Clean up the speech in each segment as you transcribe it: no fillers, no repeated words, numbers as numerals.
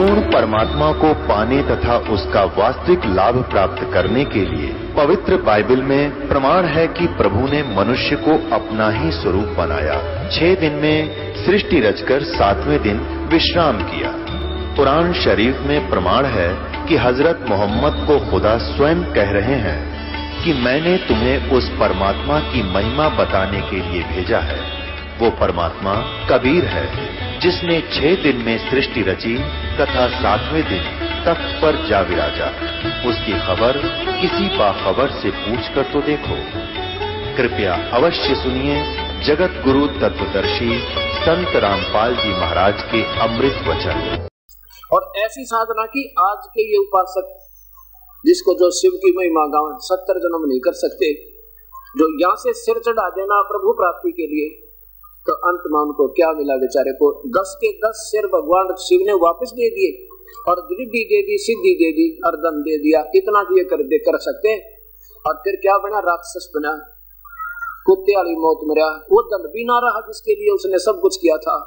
पूर्ण परमात्मा को पाने तथा उसका वास्तविक लाभ प्राप्त करने के लिए पवित्र बाइबल में प्रमाण है कि प्रभु ने मनुष्य को अपना ही स्वरूप बनाया। 6 दिन में सृष्टि रचकर 7वें दिन विश्राम किया। कुरान शरीफ में प्रमाण है कि हजरत मोहम्मद को खुदा स्वयं कह रहे हैं कि मैंने तुम्हें उस परमात्मा की महिमा बताने के लिए भेजा है। वो परमात्मा कबीर है जिसने 6 दिन में सृष्टि रची तथा 7वें दिन तख्त पर जा विराजा। उसकी खबर किसी बाखबर से पूछकर तो देखो। कृपया अवश्य सुनिए जगत गुरु तत्वदर्शी संत रामपाल जी महाराज के अमृत वचन। और ऐसी साधना की आज के ये उपासक जिसको जो शिव की महिमा गाँव 70 जन्म नहीं कर सकते, जो यहाँ से सिर चढ़ा देना प्रभु प्राप्ति के लिए, तो अंत में उनको क्या मिला बेचारे को? 10 के 10 सिर भगवान शिव ने वापस दे दिए और रिद्धि दे दी, सिद्धि दे दी और धन दे दिया। इतना दिए कर सकते हैं। और फिर क्या बना? राक्षस बना, कुत्ते वाली मौत मरा। वो धन भी ना रहा जिसके लिए उसने सब कुछ किया था।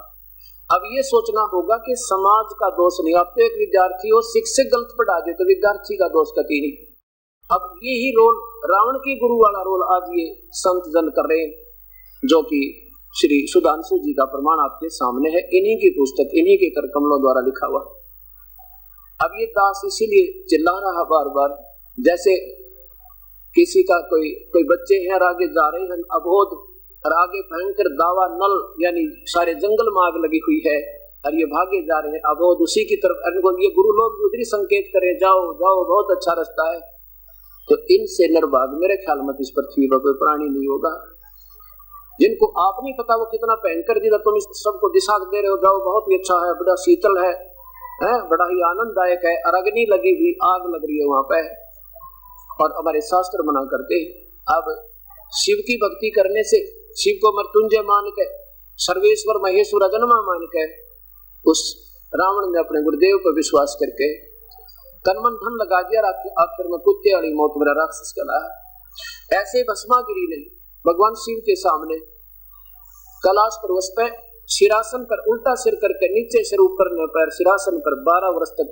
अब ये सोचना होगा कि समाज का दोष नहीं। अब तो एक विद्यार्थी हो शिक्षक गलत पढ़ा दे तो विद्यार्थी का दोष कती नहीं। अब यही रोल रावण के गुरु वाला रोल आज ये संत जन कर रहे हैं, जो कि श्री सुधांशु जी का प्रमाण आपके सामने है। इन्हीं की पुस्तक, इन्हीं के कर कमलों द्वारा लिखा हुआ। अब ये दास इसीलिए चिल्ला रहा बार बार, जैसे किसी का कोई बच्चे हैं और आगे जा रहे हैं अबोध, और आगे भयंकर दावा नल यानी सारे जंगल में आग लगी हुई है और ये भागे जा रहे हैं अबोध उसी की तरफ। ये गुरु लोग उधरी संकेत करें, जाओ जाओ बहुत अच्छा रास्ता है। तो इनसे निर्भाग मेरे ख्याल में इस पृथ्वी पर कोई प्राणी नहीं होगा। जिनको आप नहीं पता वो कितना भयंकर दिला, तुम इस सबको दिशा दे रहे हो, जाओ बहुत ही अच्छा है, बड़ा शीतल है, बड़ा ही आनंददायक है, और अग्नि लगी हुई आग लग रही है वहां पे। और हमारे शास्त्र मना करते हैं। अब शिव की भक्ति करने से, शिव को मृत्युंजय मान के, सर्वेश्वर महेश्वर अजन्मा मान के, उस रावण ने अपने गुरुदेव पर विश्वास करके तन मन धन लगा दिया, आखिर में कुत्ते वाली मौत मेरा राक्षस कहलाया। ऐसे भस्मागिरी ने भगवान शिव के सामने कैलाश पर्वत पे सिरासन पर उल्टा सिर करके नीचे सिर ऊपर ने पैर सिरासन पर 12 वर्ष तक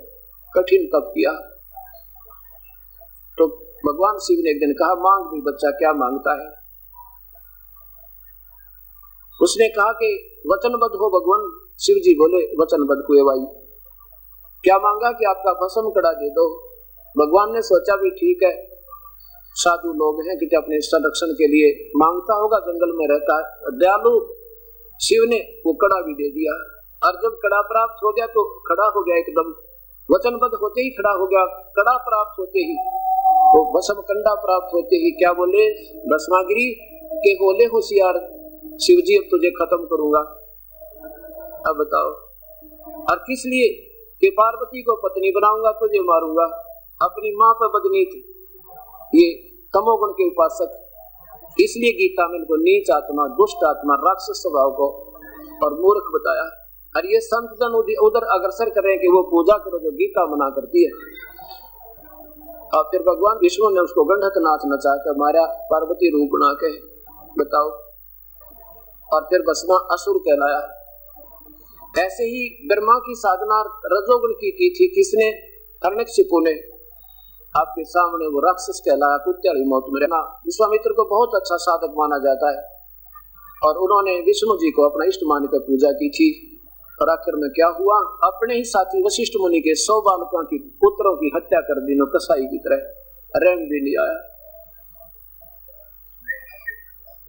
कठिन तप किया। तो भगवान शिव ने एक दिन कहा, मांग भी बच्चा, क्या मांगता है? उसने कहा कि वचनबद्ध हो भगवान। शिव जी बोले, वचनबद्ध हुए भाई। क्या मांगा? कि आपका भस्म कड़ा दे दो। भगवान ने सोचा भी ठीक है, साधु लोग हैं कि अपने संरक्षण के लिए मांगता होगा, जंगल में रहता है, दयालु। शिव ने वो कड़ा भी दे दिया। और जब कड़ा प्राप्त हो गया तो खड़ा हो गया एकदम, वचनबद्ध होते ही खड़ा हो गया। कड़ा प्राप्त होते ही, वो भस्म कंडा प्राप्त होते ही क्या बोले? भस्मागिरी के होले होशियार शिव जी, अब तुझे खत्म करूंगा। अब बताओ, और किस लिए? कि पार्वती को पत्नी बनाऊंगा, तुझे मारूंगा। अपनी माँ पर बदनी थी ये तमोगुण के उपासक, इसलिए गीता में इनको नीच आत्मा, दुष्ट आत्मा, राक्षस स्वभाव को और मूर्ख बताया। और ये संत जन उधर अग्रसर कर रहे हैं कि वो पूजा करो जो गीता मना करती है। और फिर भगवान विष्णु ने उसको गंधक नाच नचा कर मारा, पार्वती रूप बना के। बताओ। और फिर भस्मा असुर कहलाया। ऐसे ही ब्रह्मा की साधना रजोगुण की थी। किसने? हिरण्यकशिपु ने। आपके सामने वो राक्षस कहलाया, कुत्ते वाली मौत में रहना। विश्वामित्र को बहुत अच्छा साधक माना जाता है और उन्होंने विष्णु जी को अपना इष्ट मानकर पूजा की थी। और आखिर में क्या हुआ? अपने ही साथी वशिष्ठ मुनि के 100 बालकों की पुत्रों की हत्या कर दी, कसाई की तरह, रैन भी नहीं आया।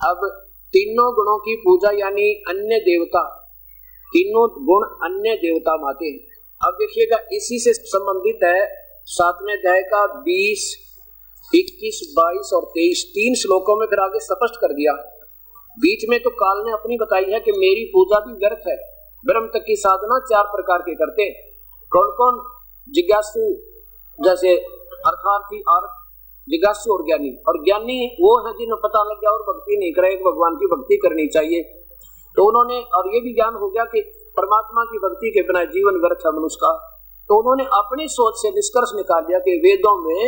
अब तीनों गुणों की पूजा यानी अन्य देवता, तीनों गुण अन्य देवता माते हैं। अब देखिएगा, इसी से संबंधित है 7वें अध्याय का 20, 21, 22 और 23 3 श्लोकों में फिर आगे स्पष्ट कर दिया। बीच में तो काल ने अपनी बताई है कि मेरी पूजा भी व्यर्थ है। ब्रह्म तक की साधना 4 प्रकार के करते हैं। कौन कौन? जिज्ञासु जैसे अर्थार्थी, अर्थ, जिज्ञासु और ज्ञानी। और ज्ञानी वो है जिन्हें पता लग गया और भक्ति नहीं करे, भगवान की भक्ति करनी चाहिए। तो उन्होंने, और ये भी ज्ञान हो गया कि परमात्मा की भक्ति के बिना जीवन व्यर्थ है मनुष्य का, तो उन्होंने अपनी सोच से निष्कर्ष निकाल दिया कि वेदों में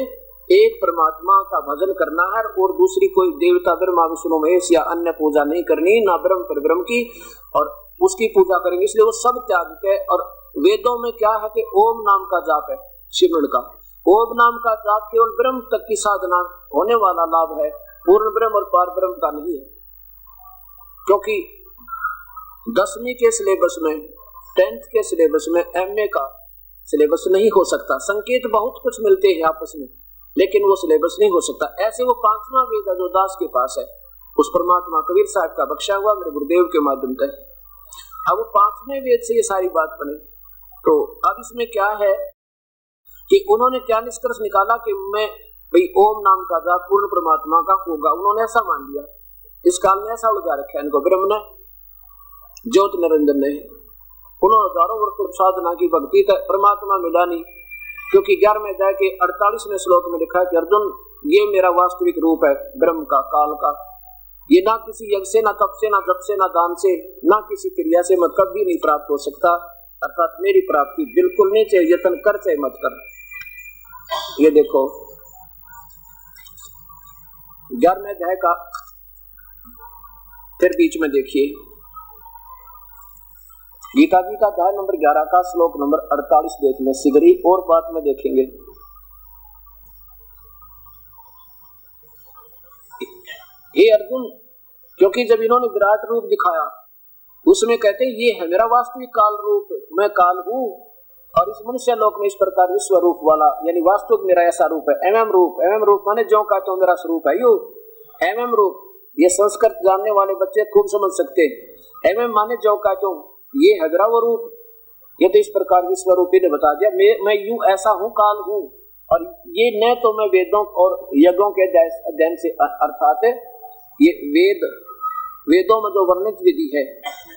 एक परमात्मा का भजन करना है और दूसरी कोई देवता ब्रह्मा विष्णु महेश या अन्य पूजा नहीं करनी, ना ब्रह्म पर ब्रह्म की, और उसकी पूजा करेंगे। इसलिए वो सब त्याग के और वेदों में क्या है कि ओम नाम का जाप है, सिमरण का। ओम नाम का जाप केवल ब्रह्म तक की साधना होने वाला लाभ है, पूर्ण ब्रह्म और पार ब्रह्म का नहीं है। क्योंकि 10वीं के सिलेबस में, 10th के सिलेबस में MA का सिलेबस नहीं हो सकता। संकेत बहुत कुछ मिलते हैं आपस में, लेकिन वो सिलेबस नहीं हो सकता। ऐसे वो 5वां वेद जो दास के पास है, उस परमात्मा कबीर साहब का बख्शा हुआ मेरे गुरुदेव के माध्यम से, अब वो 5वें वेद से ये सारी बात बने। तो अब इसमें क्या है कि उन्होंने क्या निष्कर्ष निकाला कि मैं भाई ओम नाम का जाप पूर्ण परमात्मा का होगा, उन्होंने ऐसा मान लिया। इस काल में ऐसा उलझा रखा है इनको, ब्रह्म ने, ज्योत निरंजन ने, उन्होंने हजारों वर्षों साधना की भक्ति तक परमात्मा मिला नहीं। क्योंकि 11वें अध्याय के 48वें श्लोक में लिखा है कि अर्जुन ये मेरा वास्तविक रूप है ब्रह्म का, काल का। ये ना किसी यज्ञ से, ना तप से, ना जप से, ना दान से, ना किसी क्रिया से मैं कभी नहीं प्राप्त हो सकता। अर्थात मेरी प्राप्ति बिल्कुल नहीं, चाहे यत्न कर चाहे मत कर। ये देखो 11वें अध्याय का फिर बीच में देखिए, गीता जी का अध्याय नंबर 11 का श्लोक नंबर 48 देख लें, शीघ्र और बात में देखेंगे। हे अर्जुन, क्योंकि जब इन्होंने विराट रूप दिखाया उसमें कहते हैं ये है मेरा वास्तविक काल रूप, मैं काल हूँ और इस मनुष्य लोक में इस प्रकार विश्व रूप वाला, यानी वास्तविक मेरा ऐसा रूप है। एवं रूप, एवं रूप माने जो कहते हो मेरा स्वरूप है यू, एवं रूप ये संस्कृत जानने वाले बच्चे खूब समझ सकते हैं। एवं माने जो कहते हो ये है मेरा वो रूप, ये तो इस प्रकार विश्व रूपी ने बता दिया मैं यूं ऐसा हूँ, काल हूँ। और ये न तो मैं वेदों और यज्ञों के अध्ययन से, अर्थात ये वेदों में जो वर्णित विधि है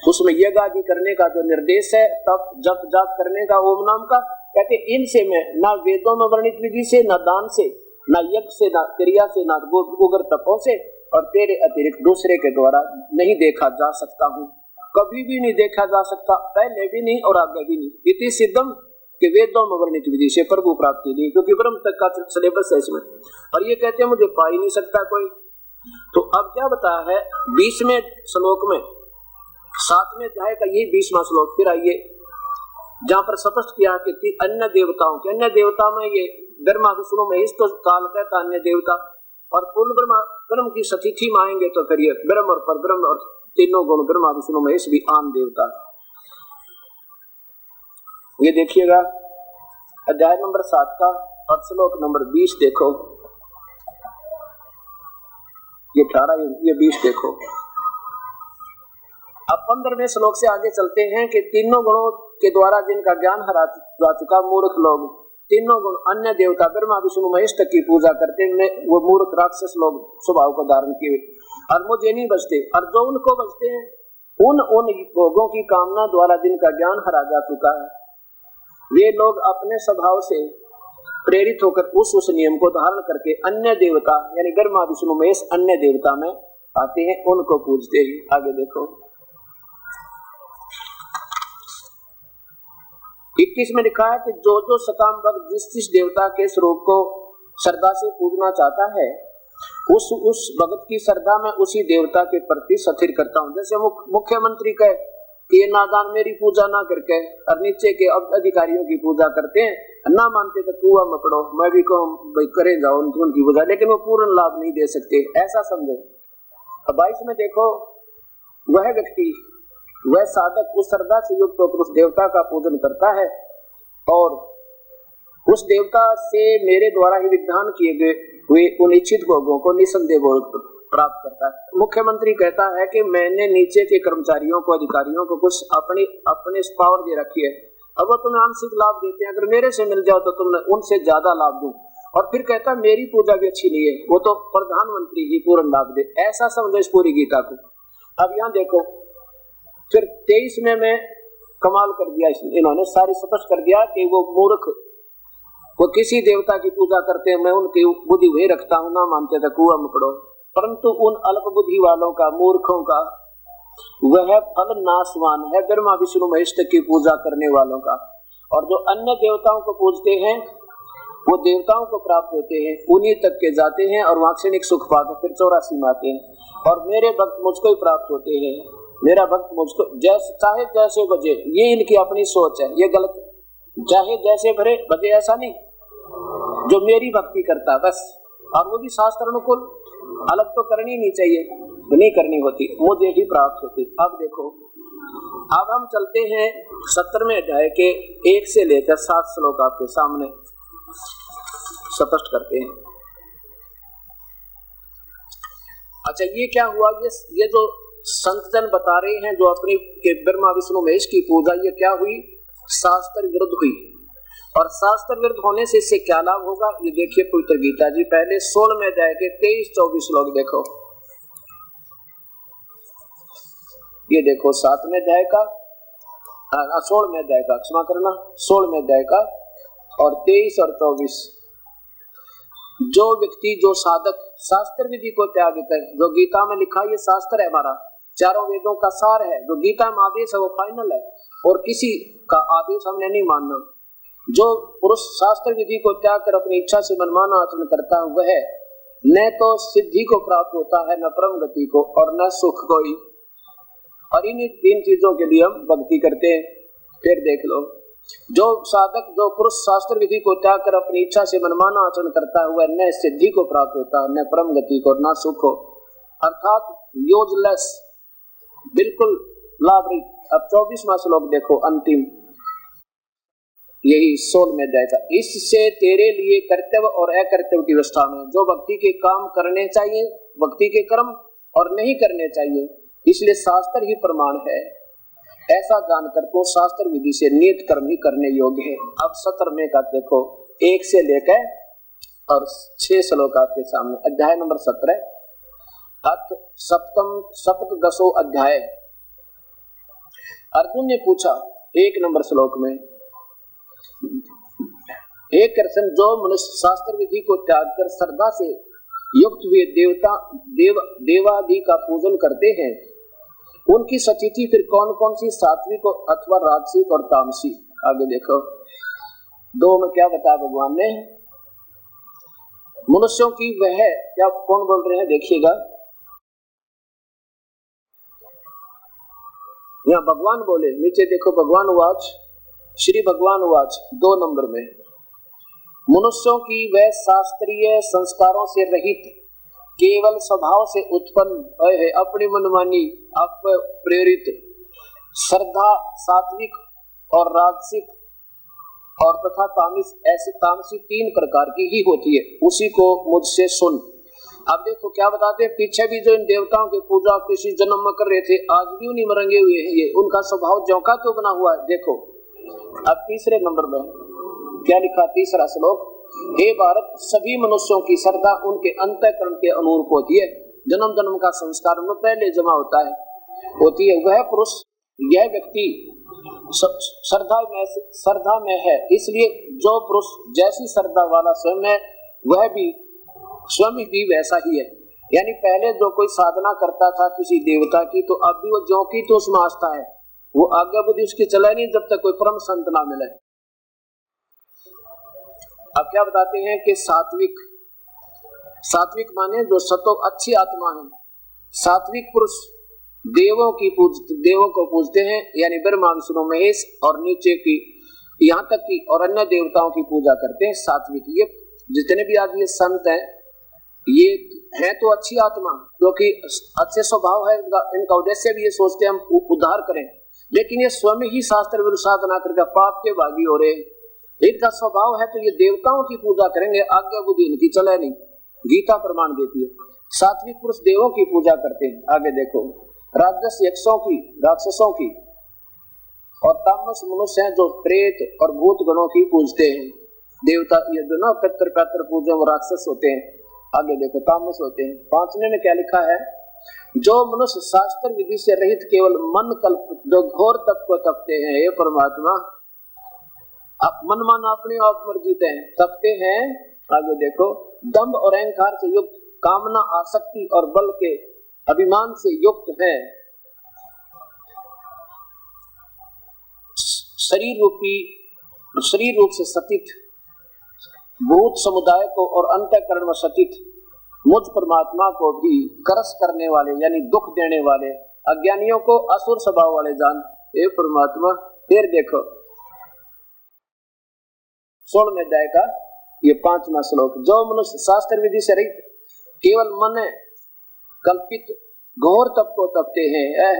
उसमें यज्ञ आदि करने का जो निर्देश है, तब जप जाप करने का ओम नाम का, कहते इनसे मैं ना वेदों में वर्णित विधि से, ना दान से, ना यज्ञ से, ना क्रिया से, ना उग्र तपों से और तेरे अतिरिक्त दूसरे के द्वारा नहीं देखा जा सकता हूँ, कभी भी नहीं देखा जा सकता, पहले भी नहीं और आगे भी नहीं। इति सिद्धम कि वेदों में वर्णित विधि से प्रभु प्राप्ति नहीं, क्योंकि ब्रह्म तक का सिलेबस है इसमें। और ये कहते हैं मुझे पा ही नहीं सकता कोई। तो अब क्या बताया है 20वें श्लोक में, 7वें अध्याय का ये 20वां श्लोक, फिर आइए जहाँ पर स्पष्ट किया कि अन्य देवताओं के, अन्य देवता में ये ब्रह्मा विष्णु महेश तो काल कहता अन्य देवता, और पूर्ण ब्रह्म की सतिथि में आएंगे तो फिर ये ब्रह्म और परब्रह्म और तीनों गुण ब्रह्मा विष्णु महेश भी आन देवता। ये देखिएगा अध्याय नंबर 7 का और श्लोक नंबर 20 देखो, ये 18 ये 20 देखो। अब 15वें श्लोक से आगे चलते हैं कि तीनों गुणों के द्वारा जिनका ज्ञान हरा जा चुका मूर्ख लोग, तीनों गुण अन्य देवता ब्रह्मा विष्णु महेश तक की पूजा करते हैं, वो मूर्ख राक्षस लोग स्वभाव को धारण किए और मुझे नहीं बचते, और जो उनको बचते हैं उन भोगों की कामना द्वारा जिनका ज्ञान हरा जा चुका है, वे लोग अपने स्वभाव से प्रेरित होकर उस नियम को धारण करके अन्य देवता यानी ब्रह्मा विष्णु महेश अन्य देवता में आते हैं, उनको पूजते हैं। आगे देखो 21 में लिखा है कि जो जो सकाम भक्त जिस देवता के स्वरूप को श्रद्धा से पूजना चाहता है उस भगत की श्रद्धा में उसी देवता के प्रति स्थिर करता हूँ। जैसे मुख्यमंत्री कहे कि ये नादान मेरी पूजा ना करके और नीचे के अधिकारियों की पूजा करते हैं, ना मानते तो कुआं में पड़ो, मैं भी कहूँ करे जाओ उनकी पूजा, लेकिन वो पूर्ण लाभ नहीं दे सकते, ऐसा समझो। 22 में देखो वह व्यक्ति, वह साधक उस श्रद्धा से युक्त होकर उस देवता का पूजन करता है और उस देवता से मेरे द्वारा ही विधान किए गए हुए उन इच्छित भोगों को निसंदेह भोग प्राप्त करता है। मुख्यमंत्री कहता है कि मैंने नीचे के कर्मचारियों को, अधिकारियों को कुछ अपने पावर दे रखी है, अब वो तुम्हें आंशिक लाभ देते हैं, अगर मेरे से मिल जाओ तो तुमने उनसे ज्यादा लाभ दूं। और फिर कहता मेरी पूजा भी अच्छी नहीं है, वो तो प्रधानमंत्री ही पूर्ण लाभ दे, ऐसा समझो इस पूरी गीता को। अब यहाँ देखो फिर 23 में कमाल कर दिया इन्होंने, सारी स्पष्ट कर दिया कि वो मूर्ख, वो किसी देवता की पूजा करते हैं, मैं उनकी बुद्धि वही रखता हूँ, ना मानते तो कुआं में पड़ो। परंतु उन अल्प बुद्धि वालों का, मूर्खों का वह फल नाशवान है ब्रह्मा विष्णु महेश तक की पूजा करने वालों का। और जो अन्य देवताओं को पूजते हैं वो देवताओं को प्राप्त होते हैं, उन्हीं तक के जाते हैं और वहां क्षणिक सुख पाकर फिर 84 में आते हैं। और मेरे भक्त मुझको ही प्राप्त होते हैं, मेरा भक्त मुझको जैसे चाहे जैसे बजे, ये इनकी अपनी सोच है, ये गलत चाहे जैसे भरे भजे ऐसा नहीं, जो मेरी भक्ति करता बस, और वो भी शास्त्र अनुकूल, अलग तो करनी नहीं चाहिए, नहीं करनी होती, मुझे ही प्राप्त होती। अब देखो, अब हम चलते हैं 17वें अध्याय के 1 से लेकर 7 श्लोक आपके सामने स्पष्ट करते हैं। अच्छा, ये क्या हुआ, ये जो संत जन बता रहे हैं जो अपनी के ब्रह्मा विष्णु महेश की पूजा, ये क्या हुई, शास्त्र विरुद्ध हुई। और शास्त्र विरुद्ध होने से इससे क्या लाभ होगा, ये देखिए पवित्र गीता जी पहले 16वें अध्याय के 23-24 श्लोक देखो। ये देखो 7वें अध्याय का, 16वें अध्याय का, क्षमा करना, 16वें अध्याय का और 23 और 24। जो व्यक्ति, जो साधक शास्त्र विधि को त्याग कर, जो गीता में लिखा, ये शास्त्र है हमारा, चारों वेदों का सार है, जो गीता में आदेश है वो फाइनल है, और किसी का आदेश हमने नहीं मानना। जो पुरुष शास्त्र विधि को त्याग कर अपनी इच्छा से मनमाना आचरण करता है, वह न तो सिद्धि को प्राप्त होता है, न परम गति को, और न सुख को ही। और इन 3 चीजों के लिए हम भक्ति करते हैं। फिर देख लो, जो साधक, जो पुरुष शास्त्र विधि को त्याग कर अपनी इच्छा से मनमाना आचरण करता हुआ न सिद्धि को प्राप्त होता, न परम गति को, न सुख को, अर्थात यूजलेस, बिल्कुल लाभ रहित। अब 24वां श्लोक देखो, अंतिम, यही 16वें अध्याय का। इससे तेरे लिए कर्तव्य और अकर्तव्य की व्यवस्था में जो भक्ति के काम करने चाहिए, भक्ति के कर्म, और नहीं करने चाहिए, इसलिए शास्त्र ही प्रमाण है। ऐसा जानकर तो शास्त्र विधि से नियत कर्म ही करने योग्य है। अब 17वें का देखो, 1 से लेकर और 6 श्लोक आपके सामने, अध्याय नंबर 17, अथ सप्तदशो अध्याय। अर्जुन ने पूछा 1 नंबर श्लोक में, हे कृष्ण, जो मनुष्य शास्त्र विधि को त्याग कर श्रद्धा से युक्त हुए देवादि का पूजन करते हैं, उनकी सतिथि फिर कौन कौन सी, सात्विक अथवा राजसिक और तामसिक। आगे देखो 2 में क्या बताया भगवान ने, मनुष्यों की वह, क्या कौन बोल रहे हैं देखिएगा, यहाँ भगवान बोले, नीचे देखो, भगवान उवाच, श्री भगवान उवाच 2 नंबर में, मनुष्यों की वह शास्त्रीय संस्कारों से रहित, केवल स्वभाव से उत्पन्न है, अपनी मनमानी, आप प्रेरित श्रद्धा सात्विक और राजसिक और तथा तामसिक, ऐसे तामसिक 3 प्रकार की ही होती है, उसी को मुझसे सुन। अब देखो क्या बताते हैं, पीछे भी जो इन देवताओं की पूजा किसी जन्म में कर रहे थे, आज भी उन्हीं में रंगे हुए हैं, ये उनका स्वभाव ज्यों का त्यों बना हुआ है। देखो अब 3 नंबर में क्या लिखा, 3 श्लोक, हे भारत, सभी मनुष्यों की श्रद्धा उनके अंतःकरण के अनुरूप होती है, जन्म जन्म का संस्कार उनमें पहले जमा होता है, होती है। वह पुरुष, यह व्यक्ति श्रद्धा में है, इसलिए जो पुरुष जैसी श्रद्धा वाला स्वयं है, वह भी स्वयं भी वैसा ही है। यानी पहले जो कोई साधना करता था किसी देवता की, तो अब भी वो ज्यों की तो उसमें आस्था है, वो आगे बुद्धि उसकी चले नहीं जब तक कोई परम संत ना मिले। अब क्या बताते हैं कि सात्विक, सात्विक माने जो सतो अच्छी आत्मा है। सात्विक पुरुष देवों को पूजते हैं, यानी ब्रह्मा विष्णु महेश और नीचे की यहाँ तक की और अन्य देवताओं की पूजा करते हैं। सात्विक, ये जितने भी आज ये संत हैं, ये है तो अच्छी आत्मा, क्योंकि अच्छे स्वभाव है इनका उद्देश्य भी ये सोचते हैं हम उद्धार करें, लेकिन ये स्वयं ही शास्त्र विरुद्ध साधना करके पाप के भागी हो रहे। इनका स्वभाव है तो ये देवताओं की पूजा करेंगे, आज्ञा बुद्धि इनकी चले नहीं, गीता प्रमाण देती है। सात्विक पुरुष देवों की पूजा करते हैं। आगे देखो, राजस यक्षों की, राक्षसों की, और तामस मनुष्य हैं जो प्रेत और भूत गणों की पूजते हैं। देवता ये जो ना पितृ पूजन वो राक्षस होते हैं। आगे देखो, तामस होते हैं। 5वें में क्या लिखा है, जो मनुष्य शास्त्र विधि से रहित केवल मन कल्प जो घोर तप को तपते हैं, ये परमात्मा मन माना अपने आप मर्जी तपते हैं। आगे देखो, दंभ और अहंकार से युक्त, कामना आसक्ति और बल के अभिमान से युक्त है, शरीर रूप से सतित भूत समुदाय को और अंतःकरण में सतित मुझ परमात्मा को भी करस करने वाले, यानी दुख देने वाले अज्ञानियों को असुर स्वभाव वाले जान, ये परमात्मा। फिर देखो 16वें अध्याय का ये 5वां श्लोक। जो मनुष्य शास्त्र विधि से रहित केवल मन कल्पित घोर तप को तपते हैं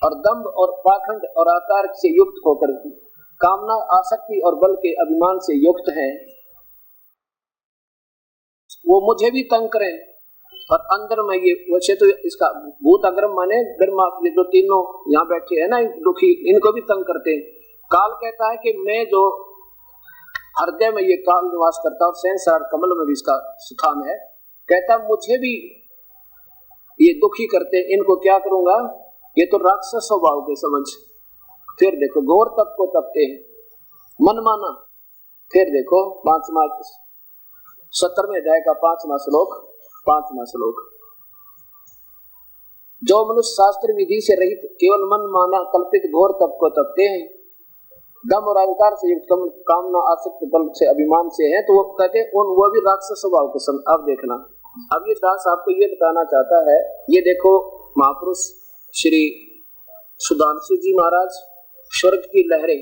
और दंभ और पाखंड और आकार से युक्त होकर कामना आसक्ति और बल के अभिमान से युक्त हैं, वो मुझे भी तंग करें। और अंदर में ये वैसे तो इसका भूत अग्रम माने ब्रह्मा, ये जो तीनों यहाँ बैठे हैं ना दुखी, इनको भी तंग करते हैं। काल कहता है कि मैं जो हृदय में ये काल निवास करता और सहस्रार कमल में भी इसका स्थान है, कहता मुझे भी ये दुखी करते, इनको क्या करूंगा, ये तो राक्षस स्वभाव के समझ। फिर देखो घोर तप को तपते हैं, मन माना। फिर देखो 17वें अध्याय का 5वां श्लोक। जो मनुष्य शास्त्र विधि से रहित केवल मन माना कल्पित घोर तप को तपते हैं, दम और अहंकार से युक्त कामना आसक्त बल से अभिमान से है, तो वो कहते हैं वो भी राक्षस स्वभाव के समझ। अब देखना, अब ये दास आपको ये बताना चाहता है, ये देखो महापुरुष श्री सुधांशु जी महाराज, स्वर्ग की लहरें।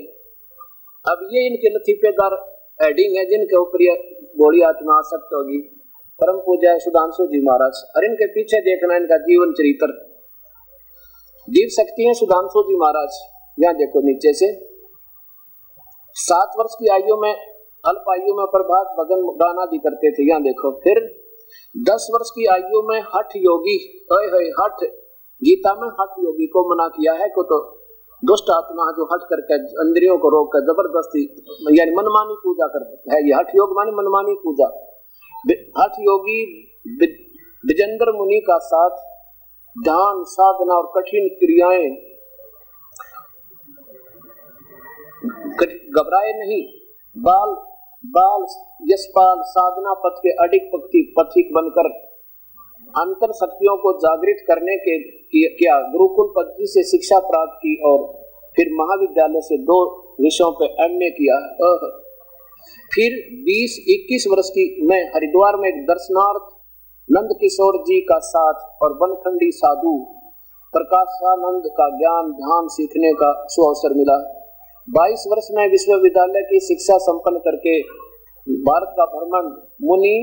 अब ये इनके लतीफेदार हेडिंग है जिनके ऊपर ये बड़ी आत्मा आसक्त होगी, परम पूज्य सुधांशु जी महाराज। और इनके पीछे देखना इनका जीवन चरित्र, देख सकती हैं सुधांशु जी महाराज। यहाँ देखो नीचे से 7 वर्ष की आयु में अल्प आयु में प्रभात भजन गान आदि करते थे। यहाँ देखो फिर 10 वर्ष की आयु में हठ योगी, हठ गीता में हठ योगी को मना किया है को, तो दुष्ट आत्मा जो हट करके इंद्रियों को रोक कर जबरदस्ती यानी मनमानी पूजा करते है। ये हठ योग माने मनमानी पूजा। हठ योगी विजेंद्र मुनि का साथ ध्यान साधना और कठिन क्रियाएं, घबराए नहीं, बाल बाल यशपाल साधना पथ के अडिग पथिक बनकर अंतर शक्तियों को जागृत करने के किया। गुरुकुल पद्धति से शिक्षा प्राप्त की और फिर महाविद्यालय से 2 विषयों पे MA किया। फिर 20-21 वर्ष की मैं हरिद्वार में एक दर्शनार्थ नंद किशोर जी का साथ और बनखंडी साधु प्रकाशानंद का ज्ञान ध्यान सीखने का सुअवसर मिला। 22 वर्ष में विश्वविद्यालय की शिक्षा संपन्न करके भारत का भ्रमण मुनि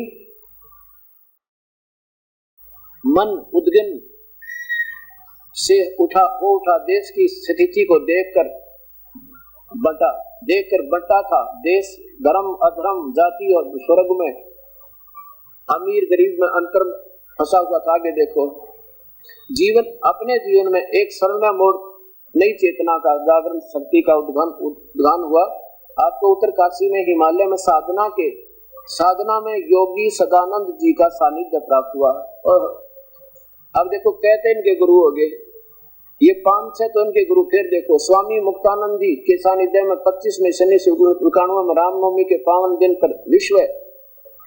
मन उद्गन से उठा देश की स्थिति को देखकर बटा था। देश धर्म अधर्म जाति और स्वर्ग में अमीर गरीब में अंतर फंसा हुआ था। आगे देखो अपने जीवन में एक स्वर्णिम मोड़ नई चेतना का जागरण शक्ति का उद्गान हुआ। आपको उत्तर काशी में हिमालय में साधना में योगी सदानंद जी का सानिध्य प्राप्त हुआ। अब देखो कहते इनके गुरु हो गए ये 5-6 तो इनके गुरु। फिर देखो स्वामी मुक्तानंद जी के सानिध्य में 25 में 1991 में रामनवमी के पावन दिन पर विश्व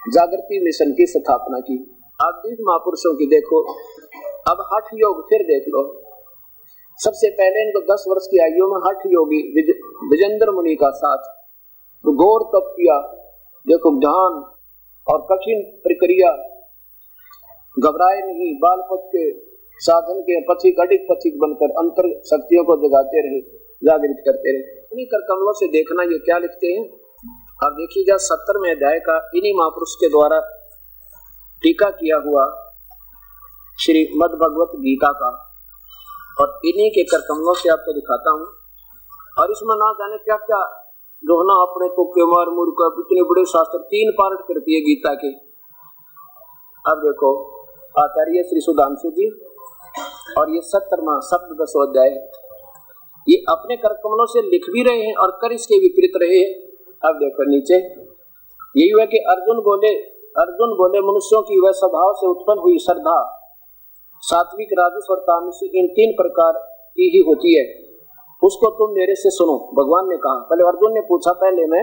जागृति मिशन की स्थापना की। अब देख महापुरुषों की देखो। अब हठ योग फिर देख लो। सबसे पहले इनको 10 वर्ष की आयु में हठ योगी विजेंद्र मुनि का साथ घोर तप किया। देखो ध्यान और कठिन प्रक्रिया, घबराए नहीं, बाल पथ के साधन के पथिक अडिग पथिक बनकर अंतर शक्तियों को जगाते रहे, जागृत करते रहे। इन्हीं कर कमलों से देखना ये क्या लिखते हैं। अब देखिएगा 70वें अध्याय का इन्हीं महापुरुष के द्वारा टीका किया हुआ श्री मद् भगवत गीता का, और इन्हीं के कर कमलों से आपको दिखाता हूँ। और इसमें ना जाने क्या क्या रोहना अपने तो के मार मुर का इतने बड़े शास्त्र 3 पार्ट करती है गीता के। अब देखो आचार्य श्री सुधांशु जी और ये 70वां सप्तदश अध्याय ये अपने कर कमलों से लिख भी रहे हैं और कर इसके विपरीत रहे हैं। अब देखो नीचे यही हुआ कि अर्जुन बोले मनुष्यों की वह स्वभाव से उत्पन्न हुई श्रद्धा सात्विक राजस और तामसी इन 3 प्रकार की ही होती है, उसको तुम मेरे से सुनो। भगवान ने कहा, पहले अर्जुन ने पूछा पहले में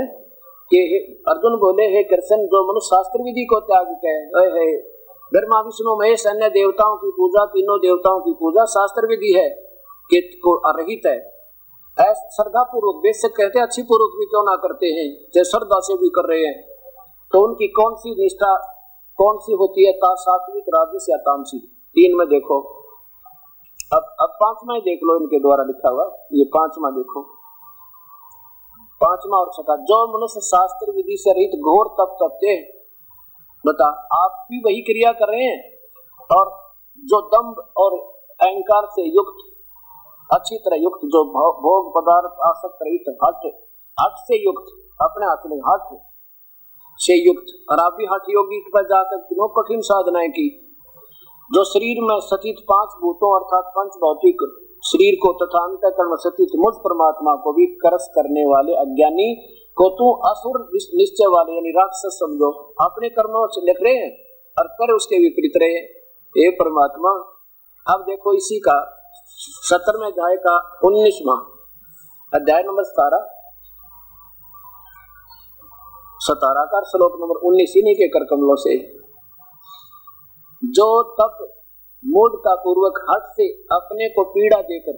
कि अर्जुन बोले हे कृष्ण जो मनुष्य शास्त्र विधि को त्याग है ब्रह्मा विष्णु महेश अन्य देवताओं की पूजा, तीनों देवताओं की पूजा शास्त्र विधि है कि को अरहित है। ऐसा श्रद्धा पूर्वक बेशक कहते अच्छी पूर्वक भी क्यों ना करते हैं, जैसे श्रद्धा से भी कर रहे हैं, तो उनकी कौन सी निष्ठा कौन सी होती है, सात्विक राजस या तामसी। 3 में देखो। अब 5वां देख लो इनके द्वारा लिखा हुआ, ये 5वां देखो। 5वां और 6वां, जो मनुष्य शास्त्र विधि से रहित घोर तप तपते हैं, बता आप भी वही क्रिया कर रहे हैं, और जो दंभ और अहंकार से युक्त, अच्छी तरह युक्त, जो भोग पदार्थ आसक्त रहित, हठ से युक्त, अपने हाथ में हठ से युक्त, और आप भी हठ योगी पर जाकर कितनों कठिन साधनाएं की, जो शरीर में स्थित 5 भूतों अर्थात पंच भौतिक शरीर को तथा अंतःकरण में स्थित मुझ परमात्मा को भी करस करने वाले अज्ञानी को तू असुर निश्चय वाले यानी राक्षस समझो, अपने कर्मों से लिख रहे हैं और कर उसके विपरीत रहे। हे परमात्मा, अब देखो इसी का 17वें अध्याय का 19वां अध्याय नंबर 17 का श्लोक नंबर 19 इन्हीं के कर कमलों से, जो तप मूढ़ता पूर्वक हठ से अपने को पीड़ा देकर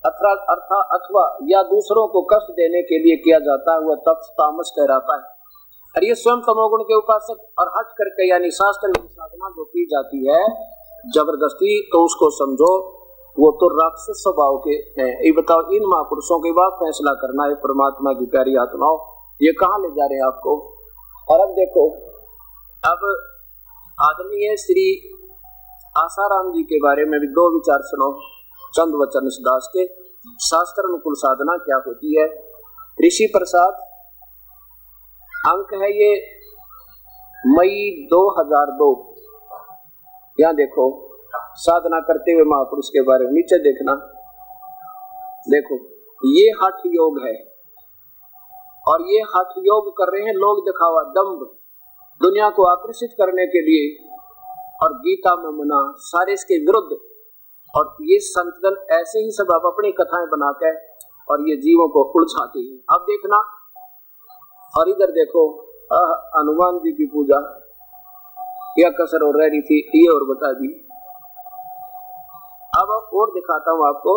अथवा या दूसरों को कष्ट देने के लिए किया जाता है, वह तप तामस कहलाता है। और ये स्वयं तमोगुण के उपासक और हट करके यानी शास्त्र की साधना जो की जाती है जबरदस्ती, तो उसको समझो वो तो राक्षस स्वभाव के हैं। ये बताओ, इन महापुरुषों के बाद फैसला करना है परमात्मा की प्यारी आत्माओं, ये कहाँ ले जा रहे हैं आपको। और अब देखो, अब आदरणीय श्री आसाराम जी के बारे में भी 2 विचार सुनो, चंद वचन इस दास के। शास्त्र अनुकूल साधना क्या होती है। ऋषि प्रसाद, अंक है ये मई 2002। यहाँ देखो साधना करते हुए महापुरुष के बारे में, नीचे देखना, देखो ये हठ योग है, और ये हठ योग कर रहे हैं लोग दिखावा, दंभ, दुनिया को आकर्षित करने के लिए, और गीता में मना सारे इसके विरुद्ध। और ये संतजन ऐसे ही सब अपनी कथाएं बनाकर और ये जीवों को उलझाते हैं। अब देखना, और इधर देखो हनुमान जी की पूजा, यह कसर और रह रही थी, ये और बता दी। अब और दिखाता हूं आपको,